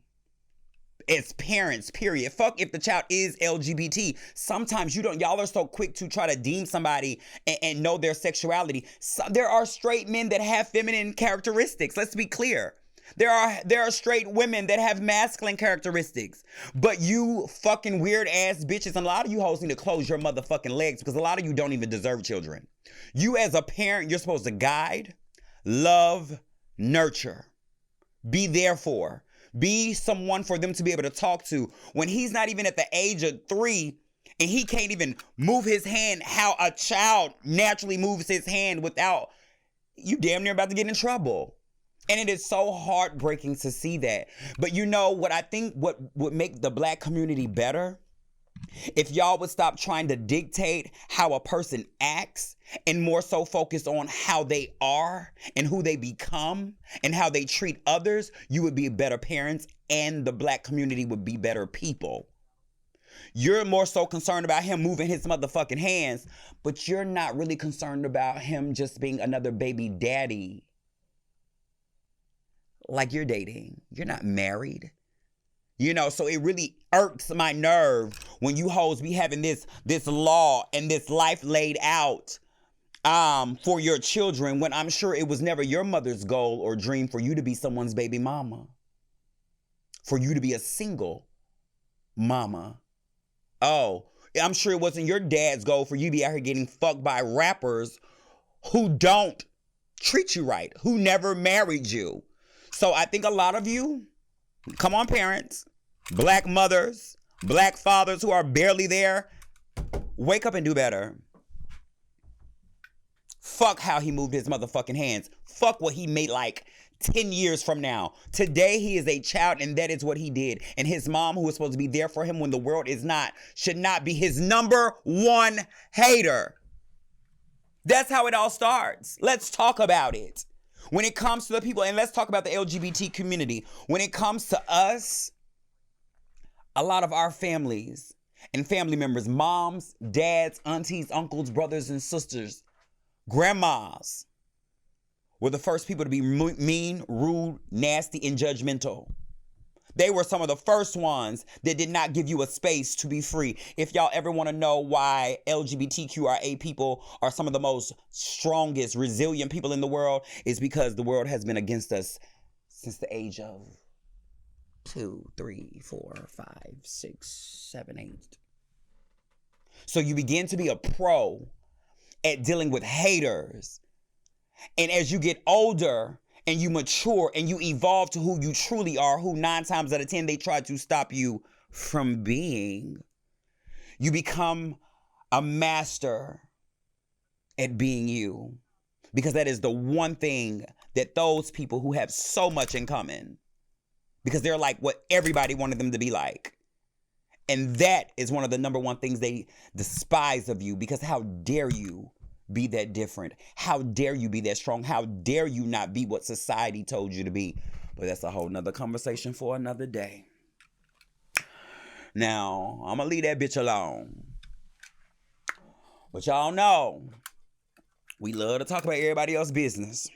As parents, period. Fuck if the child is LGBT. Sometimes y'all are so quick to try to deem somebody and know their sexuality. There are straight men that have feminine characteristics. Let's be clear. There are straight women that have masculine characteristics. But you fucking weird ass bitches, and a lot of you hoes need to close your motherfucking legs because a lot of you don't even deserve children. You as a parent, you're supposed to guide, love, nurture, be there for. Be someone for them to be able to talk to when he's not even at the age of 3 and he can't even move his hand how a child naturally moves his hand without you damn near about to get in trouble. And it is so heartbreaking to see that. But you know what I think what would make the Black community better? If y'all would stop trying to dictate how a person acts and more so focus on how they are and who they become and how they treat others, you would be better parents and the Black community would be better people. You're more so concerned about him moving his motherfucking hands, but you're not really concerned about him just being another baby daddy. Like you're dating. You're not married. You know, so it really irks my nerve when you hoes be having this law and this life laid out for your children when I'm sure it was never your mother's goal or dream for you to be someone's baby mama. For you to be a single mama. Oh, I'm sure it wasn't your dad's goal for you to be out here getting fucked by rappers who don't treat you right, who never married you. So I think a lot of you, come on parents, Black mothers, Black fathers who are barely there, wake up and do better. Fuck how he moved his motherfucking hands. Fuck what he made like 10 years from now. Today he is a child and that is what he did. And his mom, who was supposed to be there for him when the world is not, should not be his number one hater. That's how it all starts. Let's talk about it. When it comes to the people, and let's talk about the LGBT community. When it comes to us, a lot of our families and family members, moms, dads, aunties, uncles, brothers and sisters, grandmas, were the first people to be mean, rude, nasty, and judgmental. They were some of the first ones that did not give you a space to be free. If y'all ever want to know why LGBTQIA people are some of the most strongest, resilient people in the world, it's because the world has been against us since the age of 2, 3, 4, 5, 6, 7, 8. So you begin to be a pro at dealing with haters. And as you get older and you mature and you evolve to who you truly are, who 9 times out of 10 they try to stop you from being, you become a master at being you. Because that is the one thing that those people who have so much in common, because they're like what everybody wanted them to be like. And that is one of the number one things they despise of you, because how dare you be that different? How dare you be that strong? How dare you not be what society told you to be? But that's a whole nother conversation for another day. Now, I'm gonna leave that bitch alone. But y'all know, we love to talk about everybody else's business.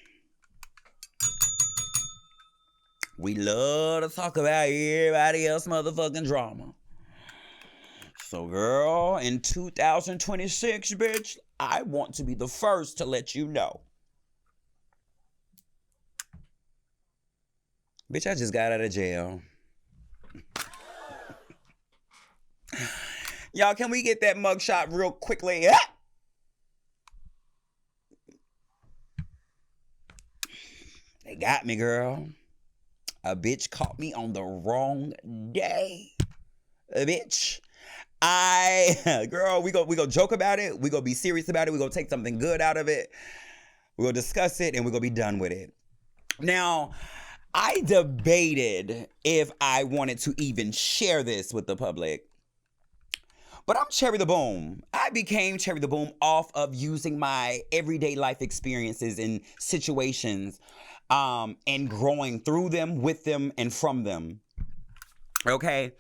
We love to talk about everybody else's motherfucking drama. So, girl, in 2026, bitch, I want to be the first to let you know. Bitch, I just got out of jail. Y'all, can we get that mugshot real quickly? They got me, girl. A bitch caught me on the wrong day. A bitch. Girl, we go joke about it. We go be serious about it. We go take something good out of it. We go discuss it and we go be done with it. Now, I debated if I wanted to even share this with the public. But I'm Cherry the Boom. I became Cherry the Boom off of using my everyday life experiences and situations and growing through them, with them, and from them. Okay?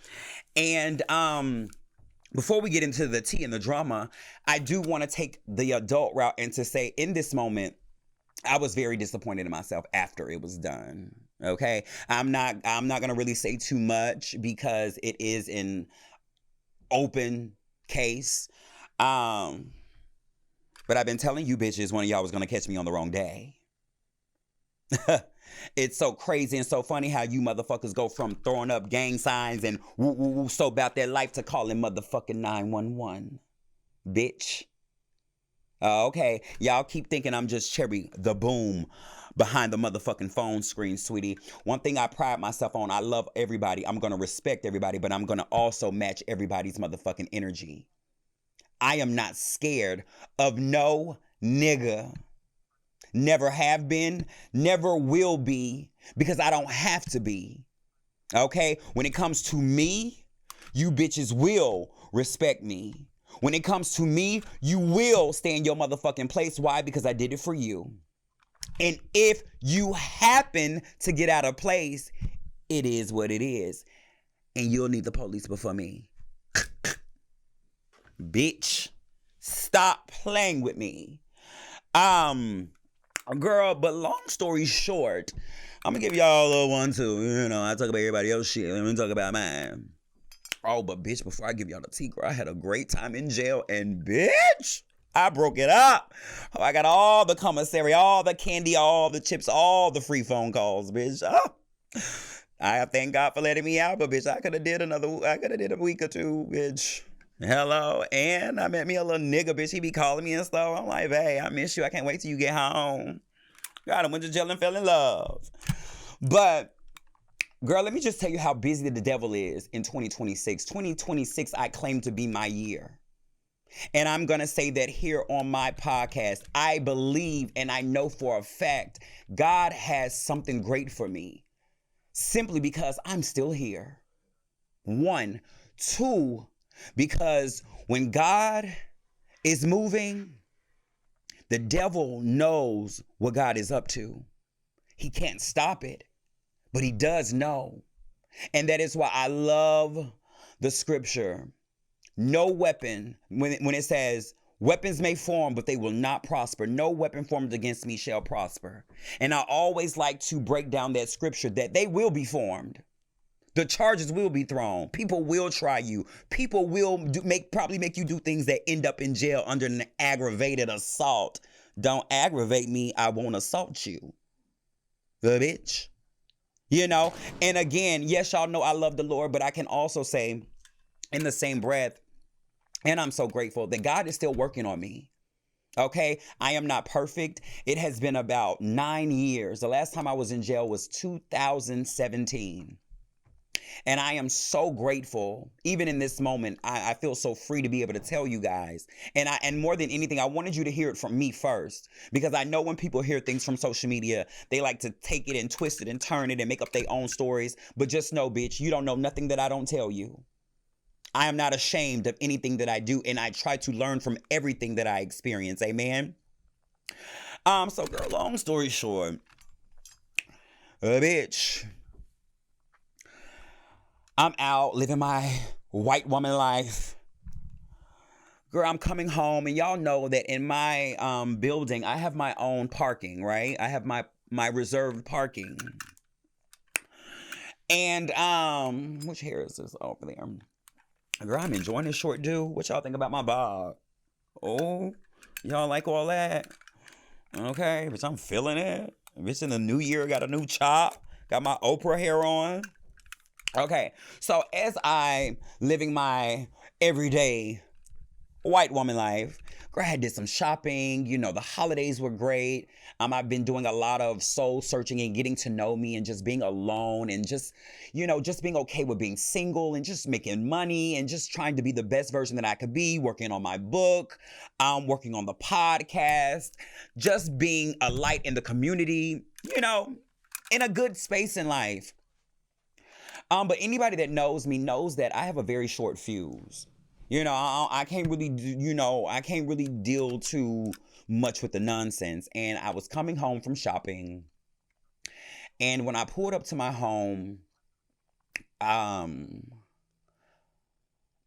And before we get into the tea and the drama, I do want to take the adult route and to say in this moment, I was very disappointed in myself after it was done. Okay. I'm not going to really say too much because it is an open case. But I've been telling you bitches one of y'all was going to catch me on the wrong day. It's so crazy and so funny how you motherfuckers go from throwing up gang signs and woo woo woo so about their life to calling motherfucking 911. Bitch. Okay, y'all keep thinking I'm just Cherry the Boom behind the motherfucking phone screen, sweetie. One thing I pride myself on, I love everybody. I'm gonna respect everybody, but I'm gonna also match everybody's motherfucking energy. I am not scared of no nigga. Never have been, never will be, because I don't have to be. Okay? When it comes to me, you bitches will respect me. When it comes to me, you will stay in your motherfucking place. Why? Because I did it for you. And if you happen to get out of place, it is what it is. And you'll need the police before me. Bitch, stop playing with me. Girl, but long story short, I'm gonna give y'all a little one too. You know, I talk about everybody else's shit. Let me talk about mine. Oh, but bitch, before I give y'all the tea, girl, I had a great time in jail, and bitch, I broke it up. Oh, I got all the commissary, all the candy, all the chips, all the free phone calls, bitch. Oh, I thank God for letting me out, but bitch, I could have did a week or two, bitch. Hello, and I met me a little nigga, bitch. He be calling me and stuff. I'm like, hey, I miss you. I can't wait till you get home. God, I went to jail and fell in love. But, girl, let me just tell you how busy the devil is in 2026. 2026, I claim to be my year. And I'm going to say that here on my podcast, I believe and I know for a fact God has something great for me. Simply because I'm still here. 1. 2, because when God is moving, the devil knows what God is up to. He can't stop it, but he does know. And that is why I love the scripture. No weapon, when it says, weapons may form, but they will not prosper. No weapon formed against me shall prosper. And I always like to break down that scripture that they will be formed. The charges will be thrown. People will try you. People will probably make you do things that end up in jail under an aggravated assault. Don't aggravate me. I won't assault you. The bitch. You know? And again, yes, y'all know I love the Lord, but I can also say in the same breath, and I'm so grateful that God is still working on me. Okay? I am not perfect. It has been about 9 years. The last time I was in jail was 2017. And I am so grateful, even in this moment, I feel so free to be able to tell you guys. And more than anything, I wanted you to hear it from me first. Because I know when people hear things from social media, they like to take it and twist it and turn it and make up their own stories. But just know, bitch, you don't know nothing that I don't tell you. I am not ashamed of anything that I do, and I try to learn from everything that I experience. Amen? So, girl, long story short, bitch, I'm out living my white woman life. Girl, I'm coming home, and y'all know that in my building, I have my own parking, right? I have my reserved parking. And, which hair is this over there? Girl, I'm enjoying this short do. What y'all think about my bob? Oh, y'all like all that? Okay, bitch, I'm feeling it. Bitch, in the new year, got a new chop. Got my Oprah hair on. Okay, so as I'm living my everyday white woman life, girl, I did some shopping. You know, the holidays were great. I've been doing a lot of soul searching and getting to know me and just being alone and just, you know, just being okay with being single and just making money and just trying to be the best version that I could be, working on my book, working on the podcast, just being a light in the community, you know, in a good space in life. But anybody that knows me knows that I have a very short fuse. You know, I can't really, I can't really deal too much with the nonsense. And I was coming home from shopping. And when I pulled up to my home,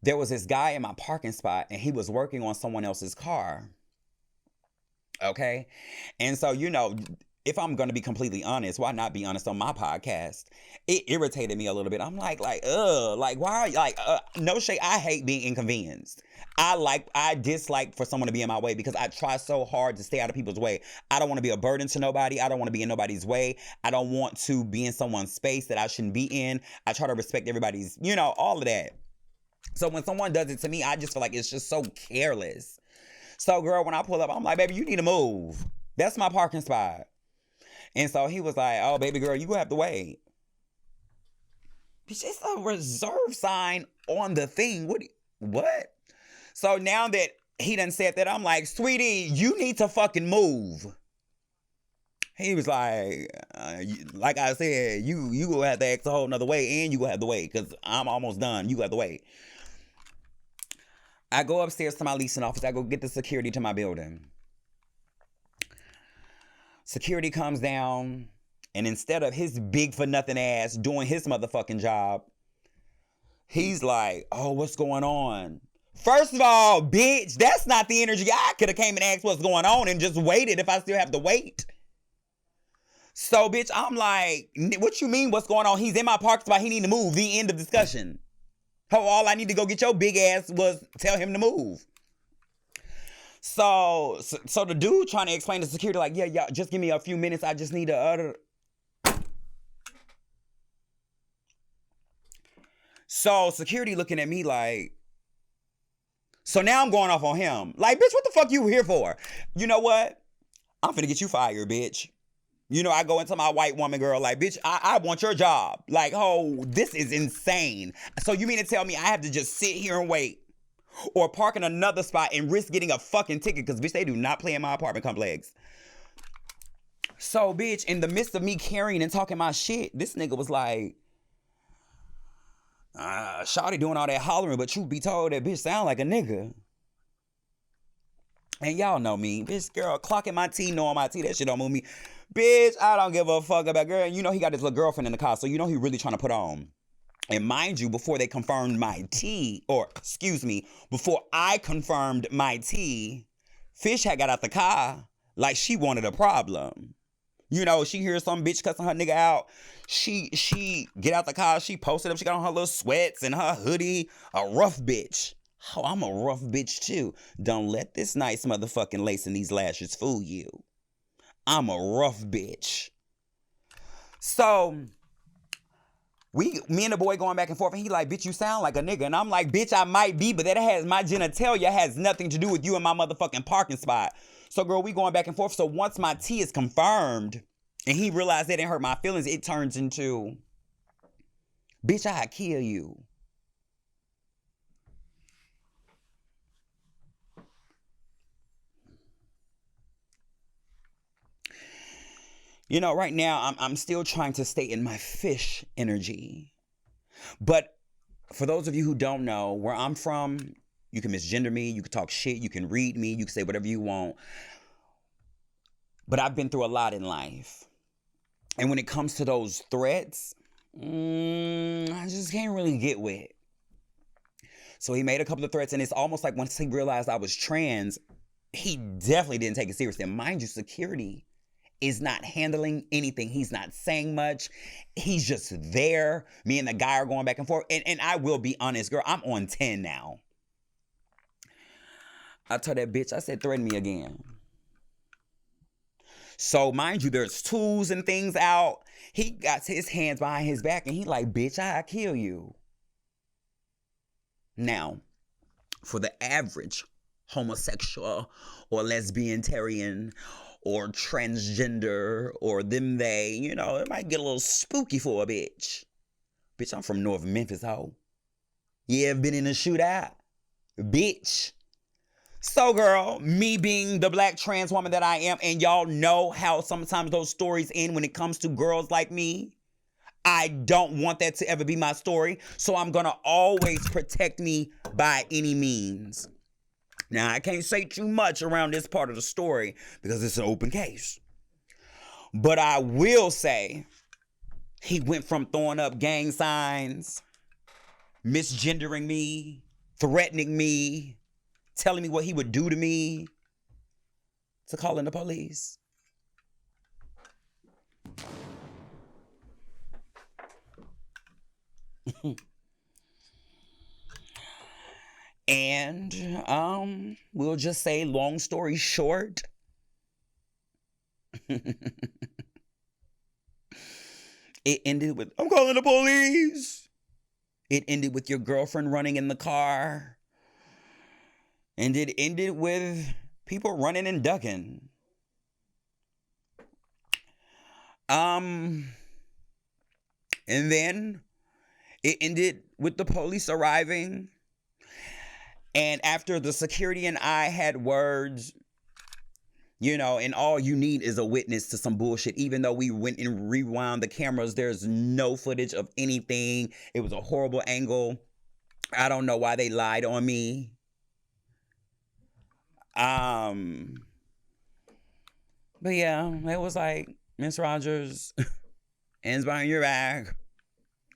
the there was this guy in my parking spot and he was working on someone else's car. Okay? And so, you know, if I'm going to be completely honest, why not be honest on my podcast? It irritated me a little bit. I'm like, why? No shade. I hate being inconvenienced. I dislike for someone to be in my way because I try so hard to stay out of people's way. I don't want to be a burden to nobody. I don't want to be in nobody's way. I don't want to be in someone's space that I shouldn't be in. I try to respect everybody's, you know, all of that. So when someone does it to me, I just feel like it's just so careless. So, girl, when I pull up, I'm like, baby, you need to move. That's my parking spot. And so he was like, oh, baby girl, you gonna have to wait. Bitch, it's a reserve sign on the thing. What? So now that he done said that, I'm like, sweetie, you need to fucking move. He was like I said, you gonna have to act a whole nother way and you gonna have to wait because I'm almost done. You gonna have to wait. I go upstairs to my leasing office. I go get the security to my building. Security comes down, and instead of his big for nothing ass doing his motherfucking job, he's like, oh, what's going on? First of all, bitch, that's not the energy. I could have came and asked what's going on and just waited if I still have to wait. So, bitch, I'm like, what you mean what's going on? He's in my parking spot. He need to move. The end of discussion. Oh, all I need to go get your big ass was tell him to move. So the dude trying to explain to security, like, yeah, just give me a few minutes. I just need to utter. So security looking at me like, so now I'm going off on him. Like, bitch, what the fuck you here for? You know what? I'm finna get you fired, bitch. You know, I go into my white woman girl like, bitch, I want your job. Like, oh, this is insane. So you mean to tell me I have to just sit here and wait? Or park in another spot and risk getting a fucking ticket because, bitch, they do not play in my apartment complex. So, bitch, in the midst of me carrying and talking my shit, this nigga was like, shawty doing all that hollering, but truth be told, that bitch sound like a nigga. And y'all know me. Bitch, girl, clocking my tea, knowing my tea, that shit don't move me. Bitch, I don't give a fuck about girl. You know he got his little girlfriend in the car, so you know he really trying to put on. And mind you, before they confirmed my tea, before I confirmed my tea, Fish had got out the car like she wanted a problem. You know, she hears some bitch cussing her nigga out. She get out the car, she posted up, she got on her little sweats and her hoodie, a rough bitch. Oh, I'm a rough bitch too. Don't let this nice motherfucking lace in these lashes fool you. I'm a rough bitch. So me and the boy going back and forth, and he like, bitch, you sound like a nigga. And I'm like, bitch, I might be, but that has my genitalia has nothing to do with you in my motherfucking parking spot. So, girl, we going back and forth. So once my tea is confirmed, and he realized that didn't hurt my feelings, it turns into, bitch, I'll kill you. You know, right now, I'm still trying to stay in my fish energy. But for those of you who don't know, where I'm from, you can misgender me, you can talk shit, you can read me, you can say whatever you want. But I've been through a lot in life. And when it comes to those threats, I just can't really get with. So he made a couple of threats, and it's almost like once he realized I was trans, he definitely didn't take it seriously. And mind you, security is not handling anything. He's not saying much. He's just there. Me and the guy are going back and forth. And I will be honest, girl, I'm on 10 now. I told that bitch, I said, threaten me again. So mind you, there's tools and things out. He got his hands behind his back and he like, bitch, I'll kill you. Now, for the average homosexual or lesbian-tarian or transgender or them they, you know, it might get a little spooky for a bitch. Bitch, I'm from North Memphis, ho. Yeah, been in a shootout. Bitch. So, girl, me being the black trans woman that I am, and y'all know how sometimes those stories end when it comes to girls like me. I don't want that to ever be my story, so I'm gonna always protect me by any means. Now, I can't say too much around this part of the story because it's an open case. But I will say he went from throwing up gang signs, misgendering me, threatening me, telling me what he would do to me, to calling the police. And we'll just say, long story short, it ended with, I'm calling the police. It ended with your girlfriend running in the car. And it ended with people running and ducking. And then it ended with the police arriving. And after the security and I had words, you know, and all you need is a witness to some bullshit. Even though we went and rewound the cameras, there's no footage of anything. It was a horrible angle. I don't know why they lied on me. But yeah, it was like, Miss Rogers, hands behind your back.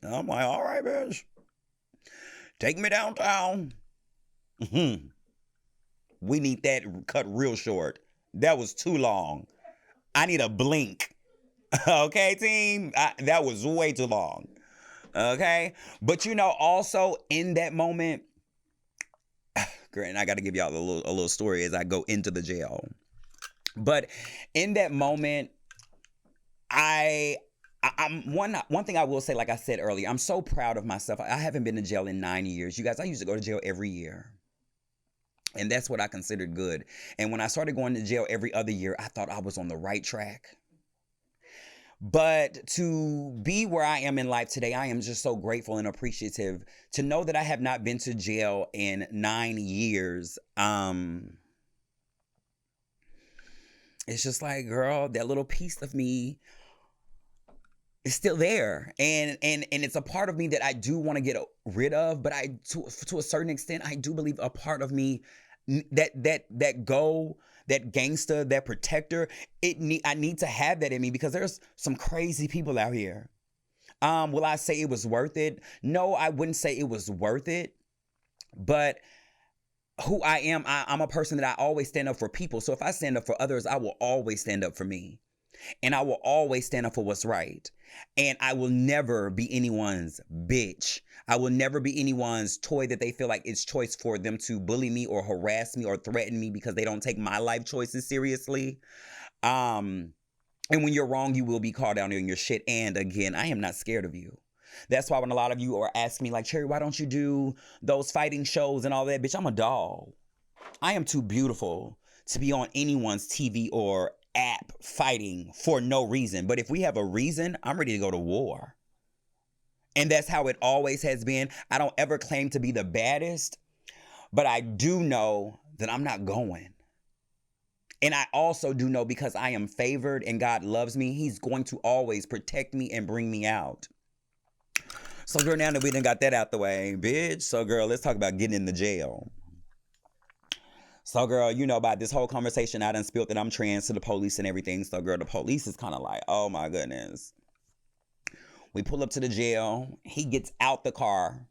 I'm like, all right, bitch. Take me downtown. We need that cut real short. That was too long. I need a blink. Okay, team? That was way too long. Okay? But you know, also in that moment, great, I got to give y'all a little story as I go into the jail. But in that moment, I'm one thing I will say, like I said earlier, I'm so proud of myself. I haven't been to jail in 9 years. You guys, I used to go to jail every year. And that's what I considered good. And when I started going to jail every other year, I thought I was on the right track. But to be where I am in life today, I am just so grateful and appreciative to know that I have not been to jail in 9 years. It's just like, girl, that little piece of me is still there. And it's a part of me that I do want to get rid of, but to a certain extent, I do believe a part of me that gangster, that protector, I need to have that in me because there's some crazy people out here. Will I say it was worth it? No, I wouldn't say it was worth it. But who I am, I'm a person that I always stand up for people. So if I stand up for others, I will always stand up for me. And I will always stand up for what's right. And I will never be anyone's bitch. I will never be anyone's toy that they feel like it's choice for them to bully me or harass me or threaten me because they don't take my life choices seriously. And when you're wrong, you will be called out on your shit. And again, I am not scared of you. That's why when a lot of you are asking me like, Cherry, why don't you do those fighting shows and all that? Bitch, I'm a doll. I am too beautiful to be on anyone's TV or app fighting for no reason. But if we have a reason, I'm ready to go to war. And that's how it always has been. I don't ever claim to be the baddest, but I do know that I'm not going. And I also do know because I am favored and God loves me, he's going to always protect me and bring me out. So girl, now that we done got that out the way, bitch. So girl, let's talk about getting in the jail. So girl, you know about this whole conversation I done spilled that I'm trans to the police and everything. So girl, the police is kind of like, oh my goodness. We pull up to the jail. He gets out the car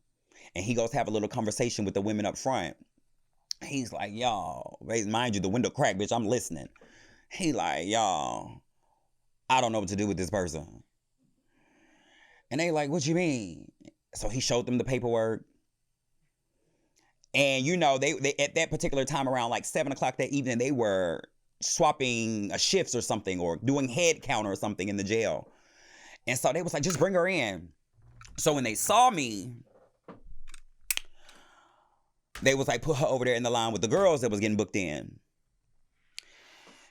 and he goes have a little conversation with the women up front. He's like, y'all, mind you, the window cracked, bitch, I'm listening. He like, y'all, I don't know what to do with this person. And they like, what you mean? So he showed them the paperwork. And, you know, they at that particular time around like 7 o'clock that evening, they were swapping shifts or something or doing head count or something in the jail. And so they was like, just bring her in. So when they saw me, they was like, put her over there in the line with the girls that was getting booked in.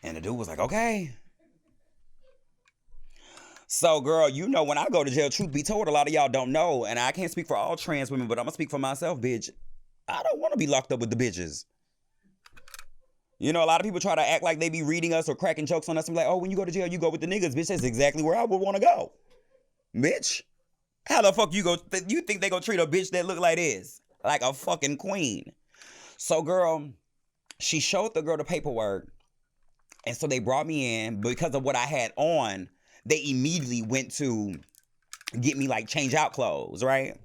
And the dude was like, okay. So, girl, you know, when I go to jail, truth be told, a lot of y'all don't know, and I can't speak for all trans women, but I'm going to speak for myself, bitch. I don't want to be locked up with the bitches. You know, a lot of people try to act like they be reading us or cracking jokes on us and be like, oh, when you go to jail, you go with the niggas. Bitch, that's exactly where I would want to go. Bitch, how the fuck you think they gonna treat a bitch that look like this? Like a fucking queen. So, girl, she showed the girl the paperwork, and so they brought me in. Because of what I had on, they immediately went to get me like change out clothes, right?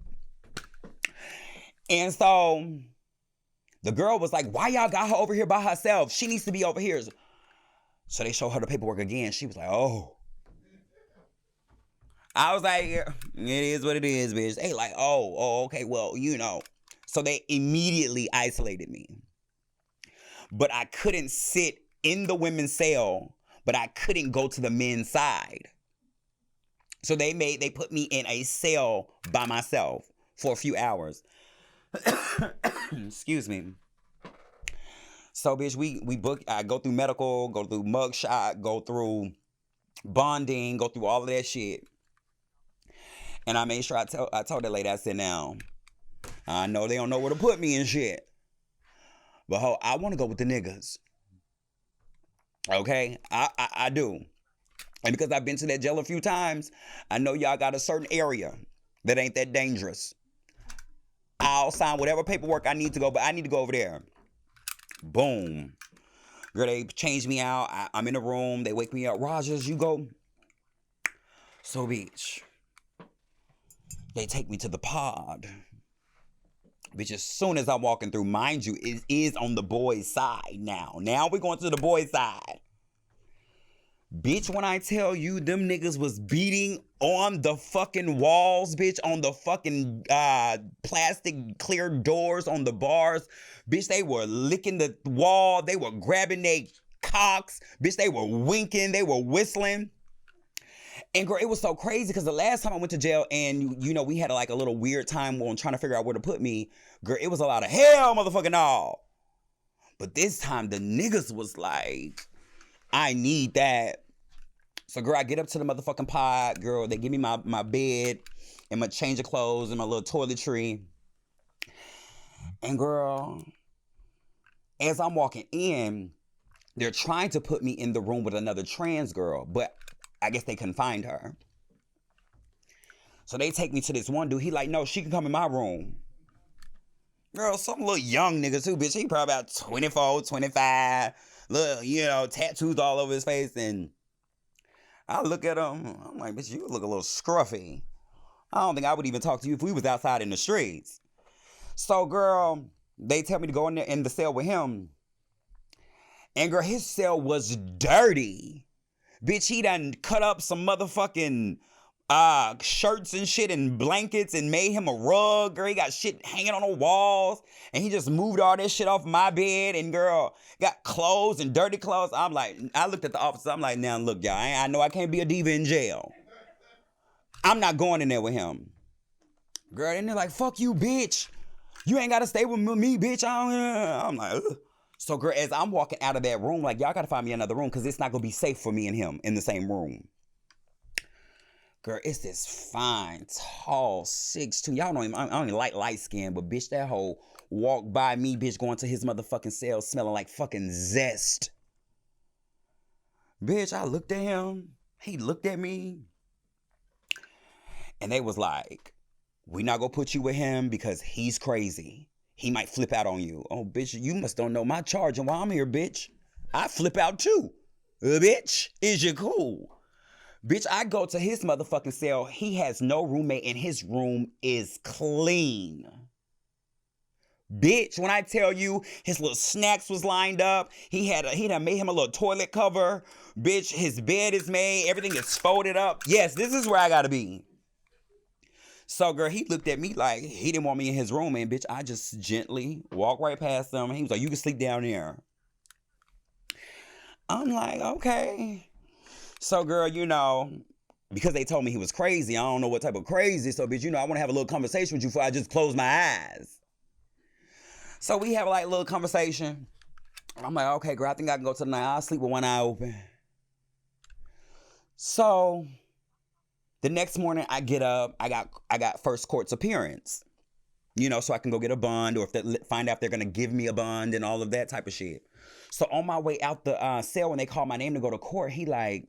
And so The girl was like, why y'all got her over here by herself? She needs to be over here. So they showed her the paperwork again. She was like, oh. I was like, it is what it is, bitch. They like, oh, okay, well, you know. So they immediately isolated me. But I couldn't sit in the women's cell, but I couldn't go to the men's side. So they put me in a cell by myself for a few hours. Excuse me. So, bitch, we book. I go through medical, go through mugshot, go through bonding, go through all of that shit. And I made sure I told that lady, I said, now, I know they don't know where to put me and shit. But ho, I want to go with the niggas. Okay? I do. And because I've been to that jail a few times, I know y'all got a certain area that ain't that dangerous. I'll sign whatever paperwork I need to go, but I need to go over there. Boom. Girl, they change me out. I'm in a room. They wake me up. Rogers, you go. So, bitch. They take me to the pod. Bitch, as soon as I'm walking through, mind you, it is on the boys' side now. Now we're going to the boys' side. Bitch, when I tell you them niggas was beating on the fucking walls, bitch, on the fucking plastic clear doors on the bars, bitch, they were licking the wall, they were grabbing their cocks, bitch, they were winking, they were whistling. And girl, it was so crazy because the last time I went to jail and, you know, we had like a little weird time on trying to figure out where to put me. Girl, it was a lot of hell motherfucking all. But this time the niggas was like, I need that. So girl, I get up to the motherfucking pod. Girl, they give me my bed and my change of clothes and my little toiletry. And girl, as I'm walking in, they're trying to put me in the room with another trans girl, but I guess they couldn't find her. So they take me to this one dude. He like, no, she can come in my room. Girl, some little young nigga too, bitch. He probably about 24, 25. Little, you know, tattoos all over his face. And I look at him. I'm like, bitch, you look a little scruffy. I don't think I would even talk to you if we was outside in the streets. So, girl, they tell me to go in there in the cell with him. And, girl, his cell was dirty. Bitch, he done cut up some motherfucking shirts and shit and blankets and made him a rug. Girl, he got shit hanging on the walls. And he just moved all this shit off my bed. And, girl, got clothes and dirty clothes. I'm like, I looked at the officer. I'm like, now, look, y'all, I know I can't be a diva in jail. I'm not going in there with him. Girl, and they're like, fuck you, bitch. You ain't got to stay with me, bitch. I'm like, ugh. So, girl, as I'm walking out of that room, like, y'all got to find me another room because it's not going to be safe for me and him in the same room. Girl, it's this fine, tall, 6'2". Y'all don't even, I don't even like light skin, but, bitch, that hoe walked by me, bitch, going to his motherfucking cell smelling like fucking zest. Bitch, I looked at him. He looked at me. And they was like, we not going to put you with him because he's crazy. He might flip out on you. Oh, bitch, you must don't know my charge and why I'm here, bitch. I flip out too. Bitch, is you cool? Bitch, I go to his motherfucking cell. He has no roommate and his room is clean. Bitch, when I tell you his little snacks was lined up, he done made him a little toilet cover. Bitch, his bed is made. Everything is folded up. Yes, this is where I gotta be. So, girl, he looked at me like he didn't want me in his room. And, bitch, I just gently walked right past him. He was like, you can sleep down there. I'm like, okay. So, girl, you know, because they told me he was crazy, I don't know what type of crazy. So, bitch, you know, I want to have a little conversation with you before I just close my eyes. So, we have like a little conversation. I'm like, okay, girl, I think I can go tonight. I'll sleep with one eye open. So the next morning I get up, I got first court's appearance, you know, so I can go get a bond or if they find out if they're going to give me a bond and all of that type of shit. So on my way out the cell, when they call my name to go to court, he like,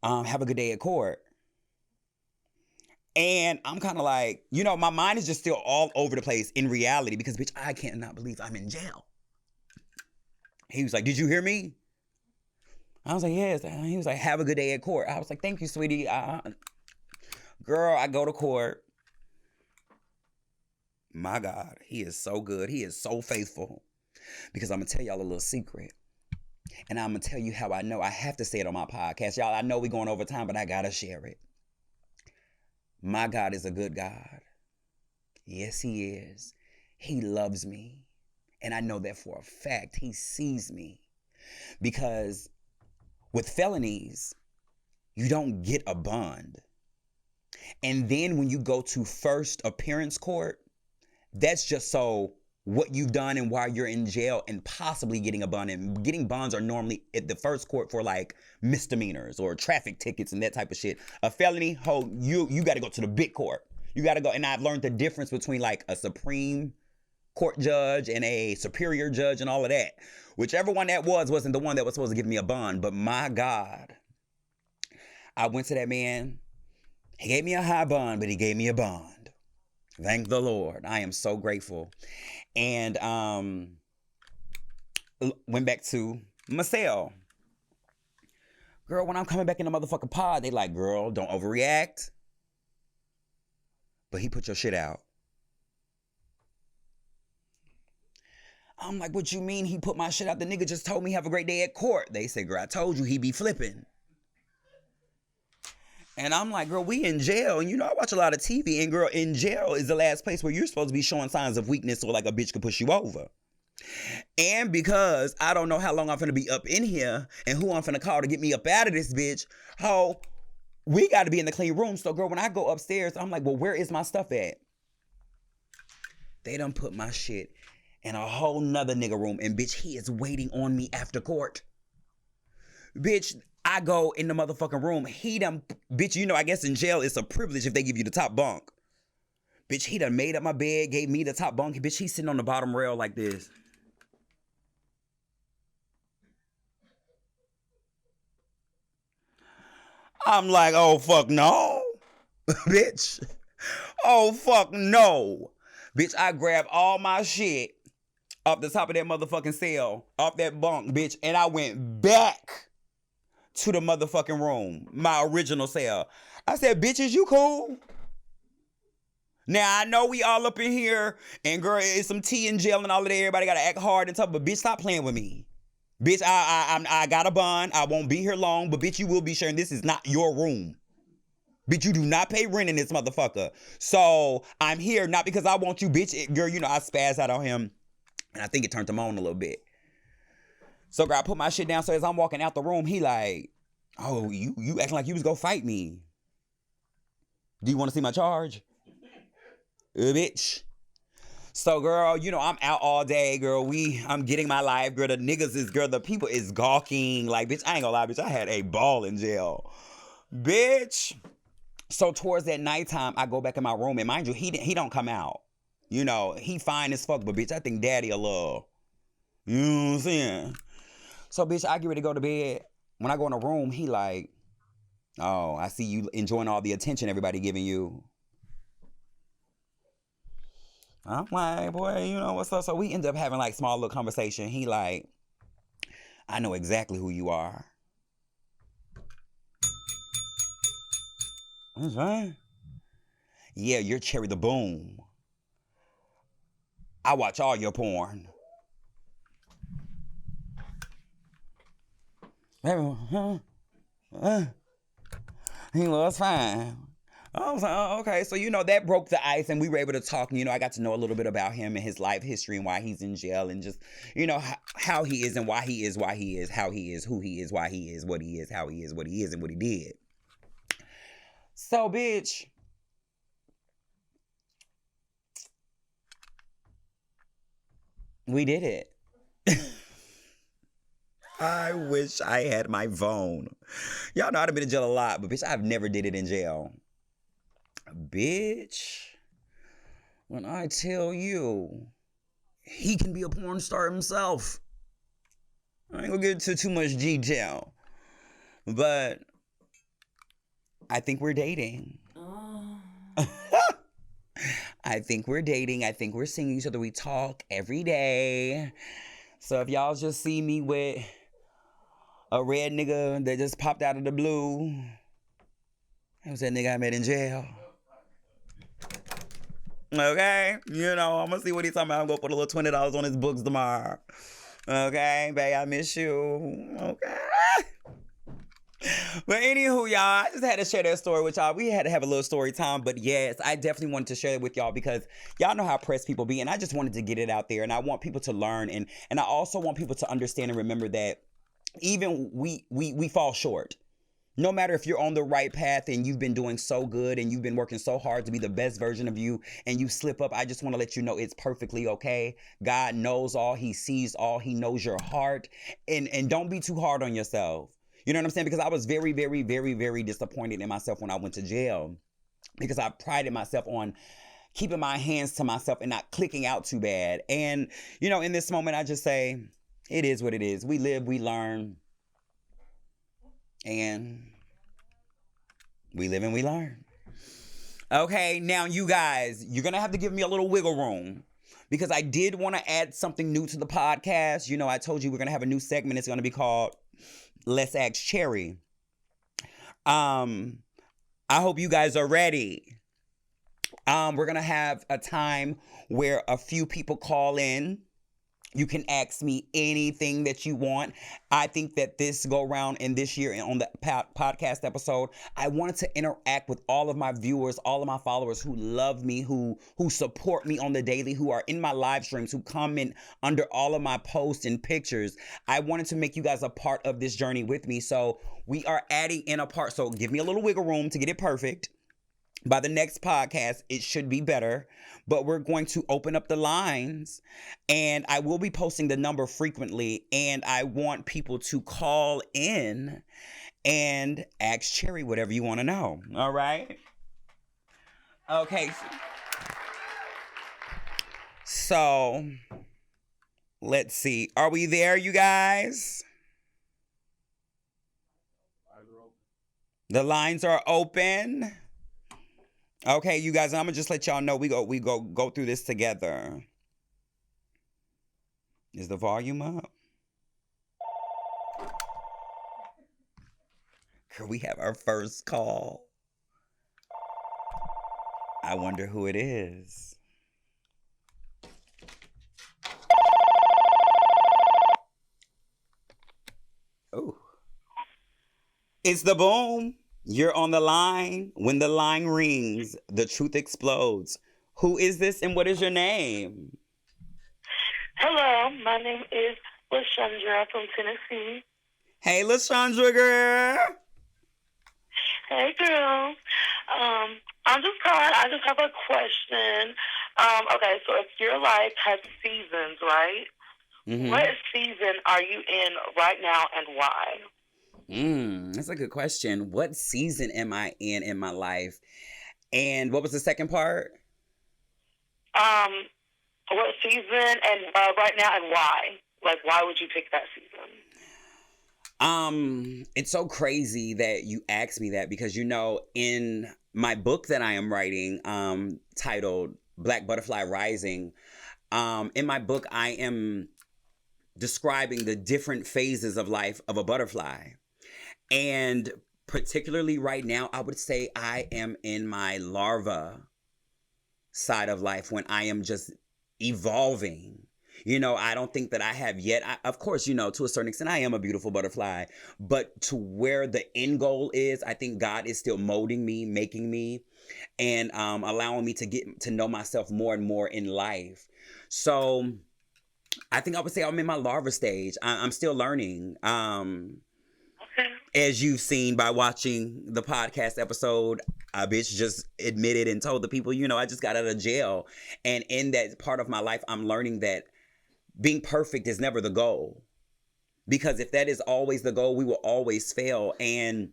have a good day at court. And I'm kind of like, you know, my mind is just still all over the place in reality because, bitch, I cannot believe I'm in jail. He was like, did you hear me? I was like, yes. He was like, have a good day at court. I was like, thank you, sweetie. Girl, I go to court. My God, he is so good. He is so faithful. Because I'm going to tell y'all a little secret. And I'm going to tell you how I know. I have to say it on my podcast. Y'all, I know we're going over time, but I got to share it. My God is a good God. Yes, he is. He loves me. And I know that for a fact. He sees me. Because with felonies, you don't get a bond. And then when you go to first appearance court, that's just so what you've done and why you're in jail and possibly getting a bond. And getting bonds are normally at the first court for like misdemeanors or traffic tickets and that type of shit. A felony, you got to go to the big court. You got to go. And I've learned the difference between like a Supreme Court judge and a superior judge and all of that. Whichever one that wasn't the one that was supposed to give me a bond. But my God, I went to that man. He gave me a high bond, but he gave me a bond. Thank the Lord. I am so grateful. And went back to my cell. Girl, when I'm coming back in the motherfucking pod, they like, girl, don't overreact. But he put your shit out. I'm like, what you mean he put my shit out? The nigga just told me have a great day at court. They said, girl, I told you he be flipping. And I'm like, girl, we in jail. And you know, I watch a lot of TV. And girl, in jail is the last place where you're supposed to be showing signs of weakness or like a bitch could push you over. And because I don't know how long I'm finna be up in here and who I'm finna call to get me up out of this bitch, we got to be in the clean room. So girl, when I go upstairs, I'm like, well, where is my stuff at? They done put my shit in a whole nother nigga room. And bitch, he is waiting on me after court. Bitch, I go in the motherfucking room. He done, bitch, you know, I guess in jail it's a privilege if they give you the top bunk. Bitch, he done made up my bed, gave me the top bunk. Bitch, he's sitting on the bottom rail like this. I'm like, oh, fuck no. Bitch. Oh, fuck no. Bitch, I grabbed all my shit off the top of that motherfucking cell, off that bunk, bitch, and I went back to the motherfucking room, my original cell. I said, bitches, you cool? Now, I know we all up in here, and girl, it's some tea in jail and all of that. Everybody got to act hard and tough, but bitch, stop playing with me. Bitch, I got a bond. I won't be here long, but bitch, you will be sharing. This is not your room. Bitch, you do not pay rent in this motherfucker. So, I'm here not because I want you, bitch. Girl, you know, I spazzed out on him, and I think it turned him on a little bit. So, girl, I put my shit down. So, as I'm walking out the room, he like, oh, you acting like you was gonna fight me. Do you want to see my charge? Bitch. So, girl, you know, I'm out all day, girl. I'm getting my life, girl. The niggas is, girl, the people is gawking. Like, bitch, I ain't gonna lie, bitch. I had a ball in jail. Bitch. So, towards that nighttime, I go back in my room. And mind you, he don't come out. You know, he fine as fuck. But, bitch, I think daddy'll love. You know what I'm saying? So, bitch, I get ready to go to bed. When I go in the room, he like, oh, I see you enjoying all the attention everybody giving you. I'm like, boy, you know what's up? So we end up having like small little conversation. He like, I know exactly who you are. That's right. Yeah, you're Cherry the Boom. I watch all your porn. He was fine. I was like, oh, okay. So, you know, that broke the ice and we were able to talk. You know, I got to know a little bit about him and his life history and why he's in jail and just, you know, how he is and why he is, how he is, who he is, why he is, what he is, how he is, what he is, and what he did. So, bitch. We did it. I wish I had my phone. Y'all know I've been in jail a lot, but bitch, I've never did it in jail. Bitch, when I tell you, he can be a porn star himself. I ain't gonna get into too much detail, but I think we're dating. Oh. I think we're dating. I think we're seeing each other. We talk every day. So if y'all just see me with a red nigga that just popped out of the blue, that was that nigga I met in jail. Okay? You know, I'm gonna see what he's talking about. I'm gonna put a little $20 on his books tomorrow. Okay, babe, I miss you. Okay. But anywho, y'all, I just had to share that story with y'all. We had to have a little story time, but yes, I definitely wanted to share it with y'all because y'all know how pressed people be, and I just wanted to get it out there, and I want people to learn, and I also want people to understand and remember that even we fall short. No matter if you're on the right path and you've been doing so good and you've been working so hard to be the best version of you and you slip up, I just want to let you know it's perfectly okay. God knows all. He sees all. He knows your heart. And don't be too hard on yourself. You know what I'm saying? Because I was very, very, very, very disappointed in myself when I went to jail because I prided myself on keeping my hands to myself and not clicking out too bad. And, you know, in this moment, I just say, it is what it is. We live, we learn, and we live and we learn. Okay, now you guys, you're going to have to give me a little wiggle room because I did want to add something new to the podcast. You know, I told you we're going to have a new segment. It's going to be called Let's Ask Cherry. I hope you guys are ready. We're going to have a time where a few people call in. You can ask me anything that you want. I think that this go around in this year and on the podcast episode, I wanted to interact with all of my viewers, all of my followers who love me, who support me on the daily, who are in my live streams, who comment under all of my posts and pictures. I wanted to make you guys a part of this journey with me. So we are adding in a part. So give me a little wiggle room to get it perfect. By the next podcast, it should be better, but we're going to open up the lines and I will be posting the number frequently and I want people to call in and ask Cherry whatever you want to know. All right? Okay. So, let's see. Are we there, you guys? The lines are open. Okay, you guys, I'm gonna just let y'all know we go through this together. Is the volume up? Could we have our first call? I wonder who it is. Oh. It's the boom. You're on the line. When the line rings, the truth explodes. Who is this and what is your name? Hello, my name is LaShundra from Tennessee. Hey, LaShundra, girl. Hey, girl. I'm just calling. I just have a question. Okay, so if your life has seasons, right? Mm-hmm. What season are you in right now and why? That's a good question. What season am I in my life? And what was the second part? What season and right now and why? Like, why would you pick that season? It's so crazy that you asked me that because, you know, in my book that I am writing, titled Black Butterfly Rising, in my book, I am describing the different phases of life of a butterfly. And particularly right now, I would say I am in my larva side of life when I am just evolving. You know, I don't think that I have yet. Of course, you know, to a certain extent, I am a beautiful butterfly. But to where the end goal is, I think God is still molding me, making me, and allowing me to get to know myself more and more in life. So I think I would say I'm in my larva stage. I'm still learning. As you've seen by watching the podcast episode, a bitch just admitted and told the people, you know, I just got out of jail. And in that part of my life, I'm learning that being perfect is never the goal. Because if that is always the goal, we will always fail. And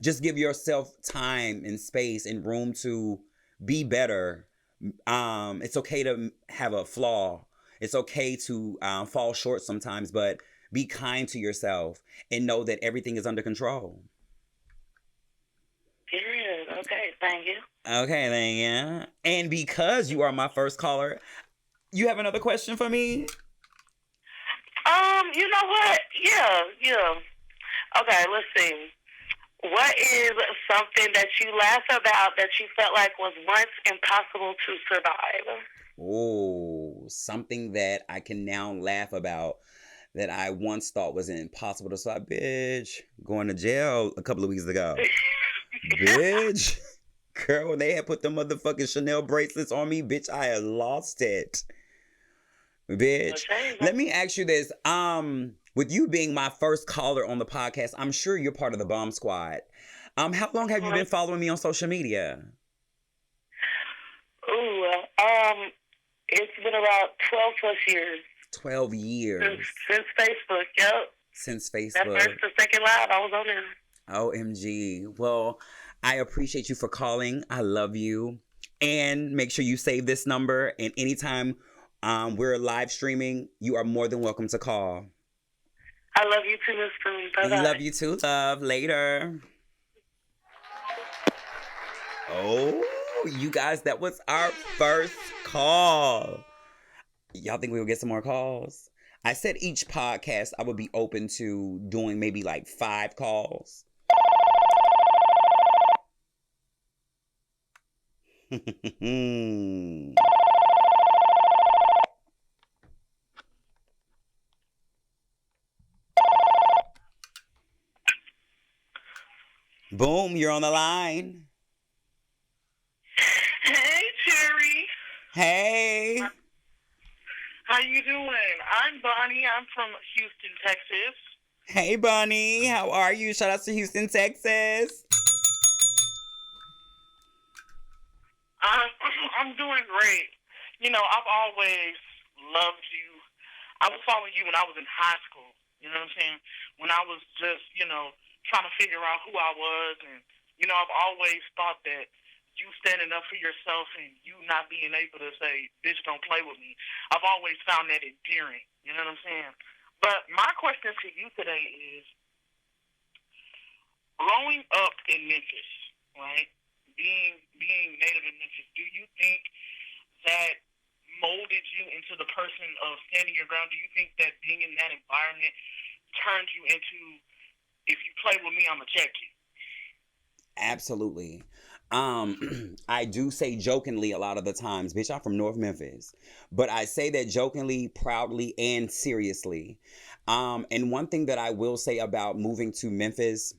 just give yourself time and space and room to be better. It's okay to have a flaw. It's okay to fall short sometimes, but be kind to yourself and know that everything is under control. Period. Okay, thank you. Okay, thank you. And because you are my first caller, you have another question for me? You know what? Yeah. Okay, let's see. What What is something that you laugh about that you felt like was once impossible to survive? Oh, something that I can now laugh about that I once thought was impossible to survive. Bitch, going to jail a couple of weeks ago. Bitch. Girl, when they had put the motherfucking Chanel bracelets on me, bitch, I had lost it. Bitch. Okay. Let me ask you this. With you being my first caller on the podcast, I'm sure you're part of the Bomb Squad. How long have you been following me on social media? Ooh, it's been about 12 plus years. 12 years. Since Facebook, yep. Since Facebook. That first or second live, I was on there. OMG. Well, I appreciate you for calling. I love you. And make sure you save this number. And anytime we're live streaming, you are more than welcome to call. I love you too, Miss Spoon. Bye-bye. Love you too, love. Later. Oh, you guys, that was our first call. Y'all think we'll get some more calls? I said each podcast I would be open to doing maybe like 5 calls. Boom, you're on the line. Hey, Cherry. Hey. How you doing? I'm Bonnie. I'm from Houston, Texas. Hey, Bunny. How are you? Shout out to Houston, Texas. I'm doing great. You know, I've always loved you. I was following you when I was in high school. You know what I'm saying? When I was just, trying to figure out who I was. And, I've always thought that you standing up for yourself and you not being able to say, bitch, don't play with me. I've always found that endearing. You know what I'm saying? But my question to you today is, growing up in Memphis, right? Being native in Memphis, do you think that molded you into the person of standing your ground? Do you think that being in that environment turned you into, if you play with me, I'm going to check you? Absolutely. I do say jokingly a lot of the times, bitch, I'm from North Memphis. But I say that jokingly, proudly, and seriously. And one thing that I will say about moving to Memphis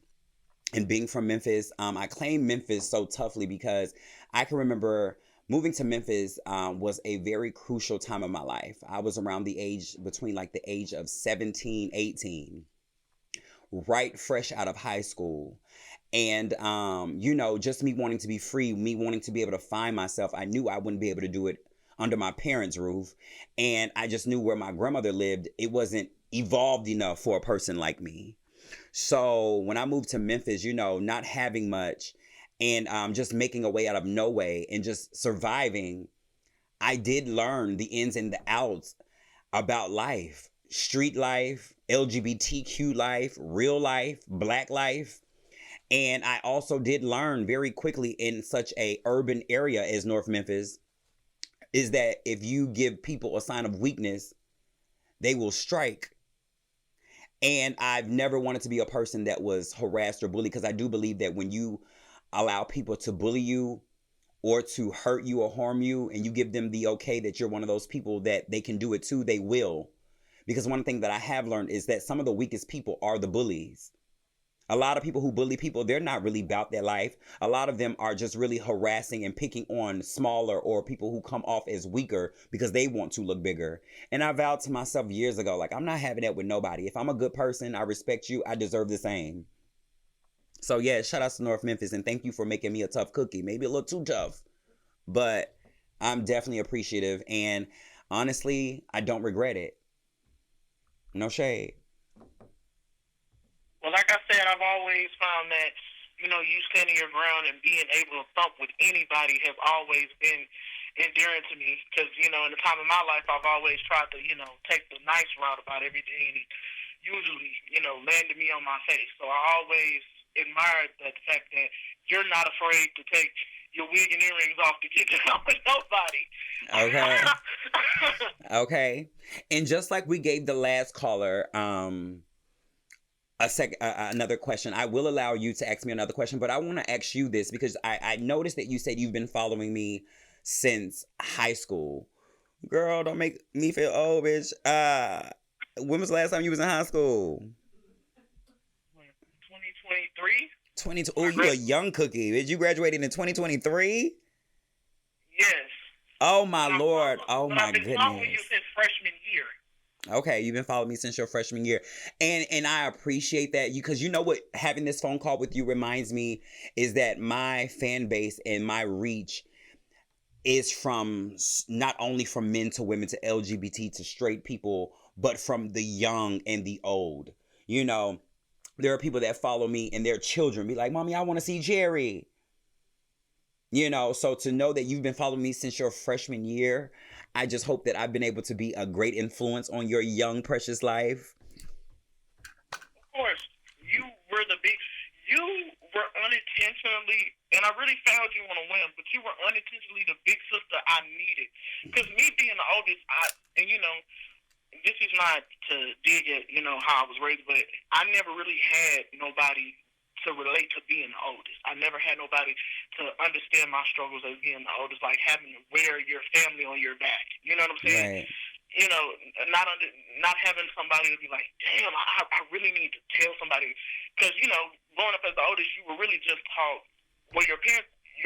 and being from Memphis, I claim Memphis so toughly because I can remember moving to Memphis was a very crucial time of my life. I was around the age, between like the age of 17, 18, right fresh out of high school. And, just me wanting to be free, me wanting to be able to find myself. I knew I wouldn't be able to do it under my parents' roof. And I just knew where my grandmother lived, it wasn't evolved enough for a person like me. So when I moved to Memphis, not having much and just making a way out of no way and just surviving, I did learn the ins and the outs about life, street life, LGBTQ life, real life, black life. And I also did learn very quickly in such a urban area as North Memphis is that if you give people a sign of weakness, they will strike. And I've never wanted to be a person that was harassed or bullied because I do believe that when you allow people to bully you or to hurt you or harm you and you give them the okay that you're one of those people that they can do it too, they will. Because one thing that I have learned is that some of the weakest people are the bullies. A lot of people who bully people, they're not really about their life. A lot of them are just really harassing and picking on smaller or people who come off as weaker because they want to look bigger. And I vowed to myself years ago, like, I'm not having that with nobody. If I'm a good person, I respect you, I deserve the same. So yeah, shout out to North Memphis and thank you for making me a tough cookie. Maybe a little too tough, but I'm definitely appreciative. And honestly, I don't regret it. No shade. Well, like I said, I've always found that, you standing your ground and being able to thump with anybody has always been endearing to me. Because, in the time of my life, I've always tried to, take the nice route about everything. And it usually, landed me on my face. So I always admired the fact that you're not afraid to take your wig and earrings off to get down with nobody. Okay. Okay. And just like we gave the last caller, another question. I will allow you to ask me another question, but I want to ask you this because I noticed that you said you've been following me since high school. Girl, don't make me feel old, bitch. When was the last time you was in high school? 2023. Oh, you a young cookie. Bitch, you graduated in 2023? Yes. Oh my Lord. Oh my I've been following you goodness. since freshman year. Okay, you've been following me since your freshman year. And I appreciate that because you know what having this phone call with you reminds me is that my fan base and my reach is from not only from men to women to LGBT to straight people, but from the young and the old. You know, there are people that follow me and their children be like, Mommy, I want to see Jerry. You know, so to know that you've been following me since your freshman year, I just hope that I've been able to be a great influence on your young, precious life. Of course, you were unintentionally, and I really found you on a whim, but you were unintentionally the big sister I needed. Because me being the oldest, this is not to dig at, how I was raised, but I never really had nobody to relate to being the oldest. I never had nobody to understand my struggles as being the oldest, like having to wear your family on your back. You know what I'm saying? Right. Not having somebody to be like, damn, I really need to tell somebody. Because, growing up as the oldest, you were really just taught, well, your parents, you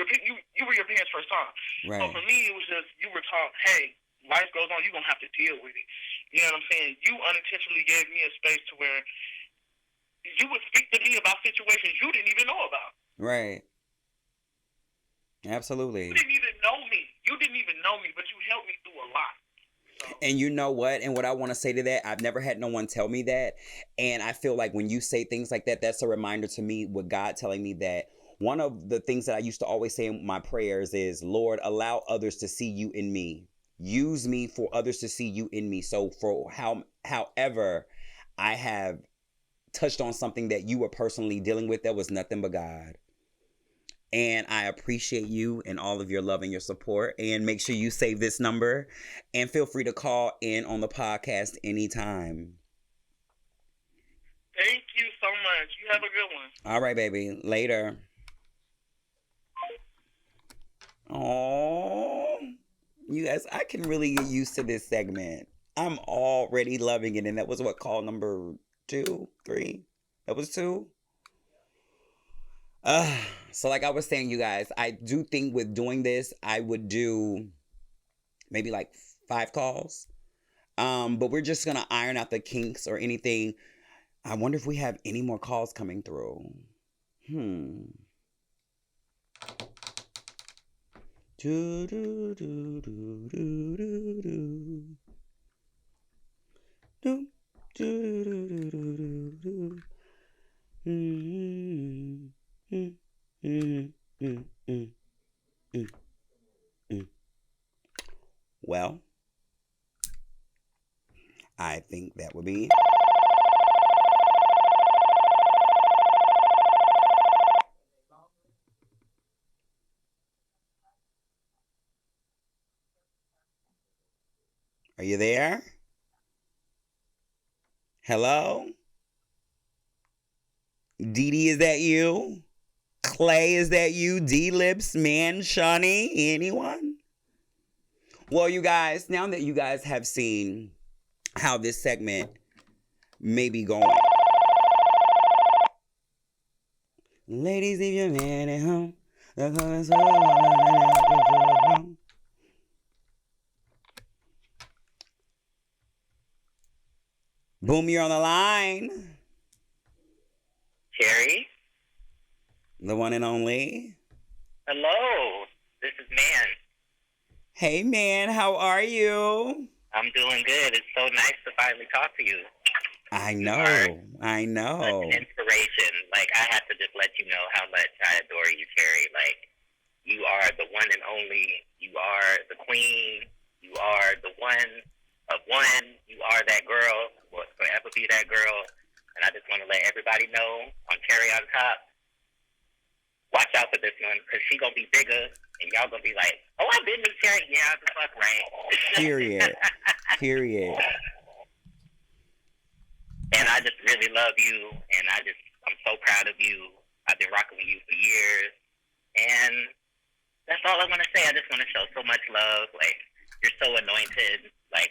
were your parents' first time. Right. So for me, it was just, you were taught, hey, life goes on, you're going to have to deal with it. You know what I'm saying? You unintentionally gave me a space to where you would speak to me about situations you didn't even know about. Right. Absolutely. You didn't even know me, but you helped me through a lot. So. And you know what? And what I want to say to that, I've never had no one tell me that. And I feel like when you say things like that, that's a reminder to me with God telling me that one of the things that I used to always say in my prayers is, Lord, allow others to see you in me. Use me for others to see you in me. So for however I have touched on something that you were personally dealing with, that was nothing but God. And I appreciate you and all of your love and your support. And make sure you save this number and feel free to call in on the podcast anytime. Thank you so much. You have a good one. All right, baby. Later. Oh, you guys, I can really get used to this segment. I'm already loving it. And that was what, call number 2, 3? That was 2? So like I was saying, you guys, I do think with doing this, I would do maybe like 5 calls. But we're just going to iron out the kinks or anything. I wonder if we have any more calls coming through. Do, do, do, do, do, do, do. Do, do, do, do, do, do. Well, I think that would be. Are you there? Hello? Dee Dee, is that you? Clay, is that you? D-Lips, Man, Shawnee, anyone? Well, you guys, now that you guys have seen how this segment may be going. Ladies, leave your man at home. Boom, you're on the line. Jerry? The one and only. Hello, this is Man. Hey, Man, how are you? I'm doing good. It's so nice to finally talk to you. I know. Such an inspiration. Like, I have to just let you know how much I adore you, Jerry. Like, you are the one and only. You are the queen. You are the one of one. You are that girl. Will forever be that girl. And I just want to let everybody know on Cherry on Top, watch out for this one, because she's going to be bigger, and y'all going to be like, oh, I've been with Cherry. Yeah, the fuck, right? Period. Period. And I just really love you, and I'm so proud of you. I've been rocking with you for years, and that's all I want to say. I just want to show so much love. Like, you're so anointed. Like,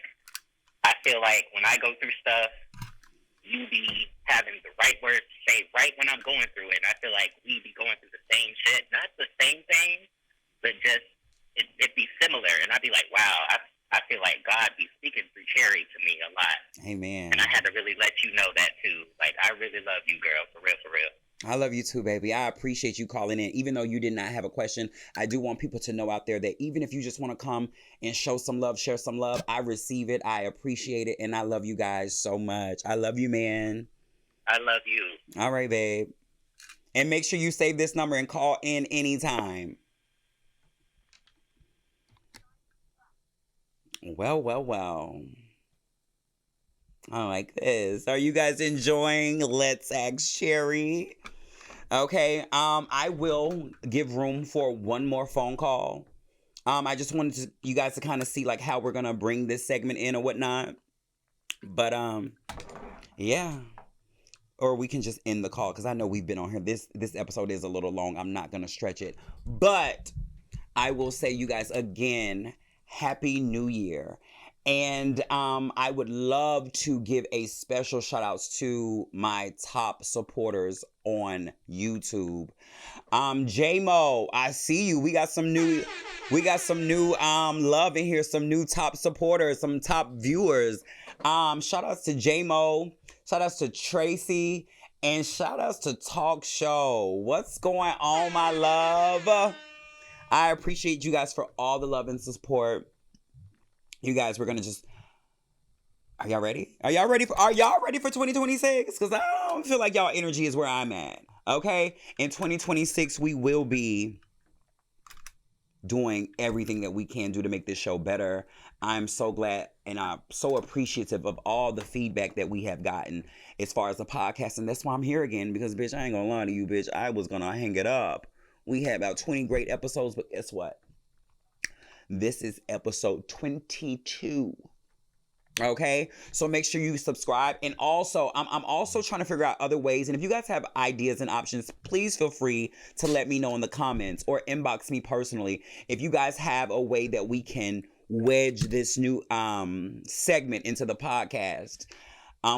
I feel like when I go through stuff, you be having the right words to say right when I'm going through it. And I feel like we be going through the same shit. Not the same thing, but just it be similar. And I'd be like, wow, I feel like God be speaking through Cherry to me a lot. Amen. And I had to really let you know that too. Like, I really love you, girl, for real, for real. I love you too, baby. I appreciate you calling in. Even though you did not have a question, I do want people to know out there that even if you just want to come and show some love, share some love, I receive it. I appreciate it. And I love you guys so much. I love you, man. I love you. All right, babe. And make sure you save this number and call in anytime. Well. I like this. Are you guys enjoying Let's Ask Cherry? Okay, I will give room for one more phone call. I just wanted you guys to kind of see like how we're gonna bring this segment in or whatnot. But yeah. Or we can just end the call because I know we've been on here. This episode is a little long. I'm not gonna stretch it. But I will say you guys again, Happy New Year. And I would love to give a special shout outs to my top supporters on YouTube. J-Mo, I see you. We got some new love in here, some new top supporters, some top viewers. Shout outs to J-Mo, shout outs to Tracy, and shout outs to Talk Show. What's going on, my love? I appreciate you guys for all the love and support. You guys, we're gonna just. Are y'all ready? Are y'all ready for 2026? Because I don't feel like y'all energy is where I'm at. Okay? In 2026, we will be doing everything that we can do to make this show better. I'm so glad and I'm so appreciative of all the feedback that we have gotten as far as the podcast. And that's why I'm here again. Because, bitch, I ain't gonna lie to you, bitch. I was gonna hang it up. We had about 20 great episodes, but guess what? This is episode 22. Okay, so make sure you subscribe. And also, I'm also trying to figure out other ways. And if you guys have ideas and options, please feel free to let me know in the comments or inbox me personally. If you guys have a way that we can wedge this new segment into the podcast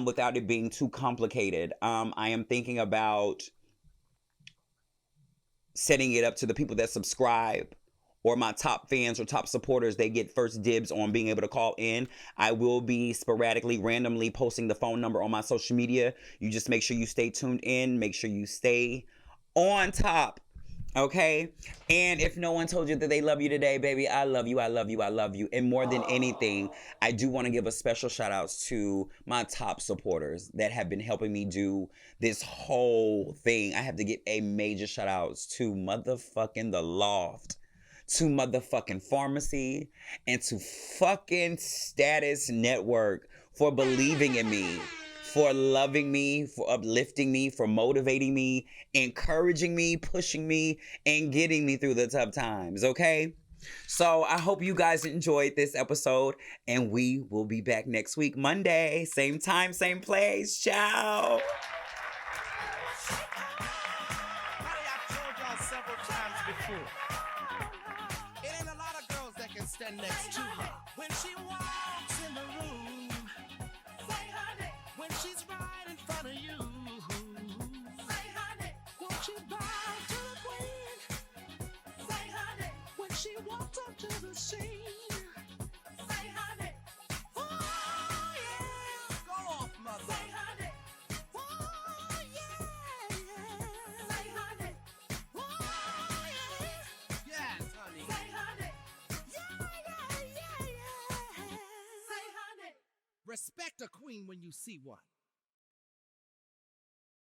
without it being too complicated. I am thinking about setting it up to the people that subscribe or my top fans or top supporters. They get first dibs on being able to call in. I will be sporadically, randomly posting the phone number on my social media. You just make sure you stay tuned in. Make sure you stay on top. Okay? And if no one told you that they love you today, baby, I love you, I love you, I love you. And more than anything, I do want to give a special shout out to my top supporters that have been helping me do this whole thing. I have to give a major shout out to motherfucking The Loft, to motherfucking Pharmacy, and to fucking Status Network for believing in me, for loving me, for uplifting me, for motivating me, encouraging me, pushing me, and getting me through the tough times, okay? So I hope you guys enjoyed this episode, and we will be back next week, Monday, same time, same place. Ciao. Stand next to her. When she walks in the room, say honey. When she's right in front of you, say honey. Won't you bow to the queen? Say honey. When she walks up to the scene, say honey. Oh yeah, go off, mother. Say honey. Oh yeah, yeah. Say honey. Oh yeah, yes, honey. Say honey. Respect a queen when you see one.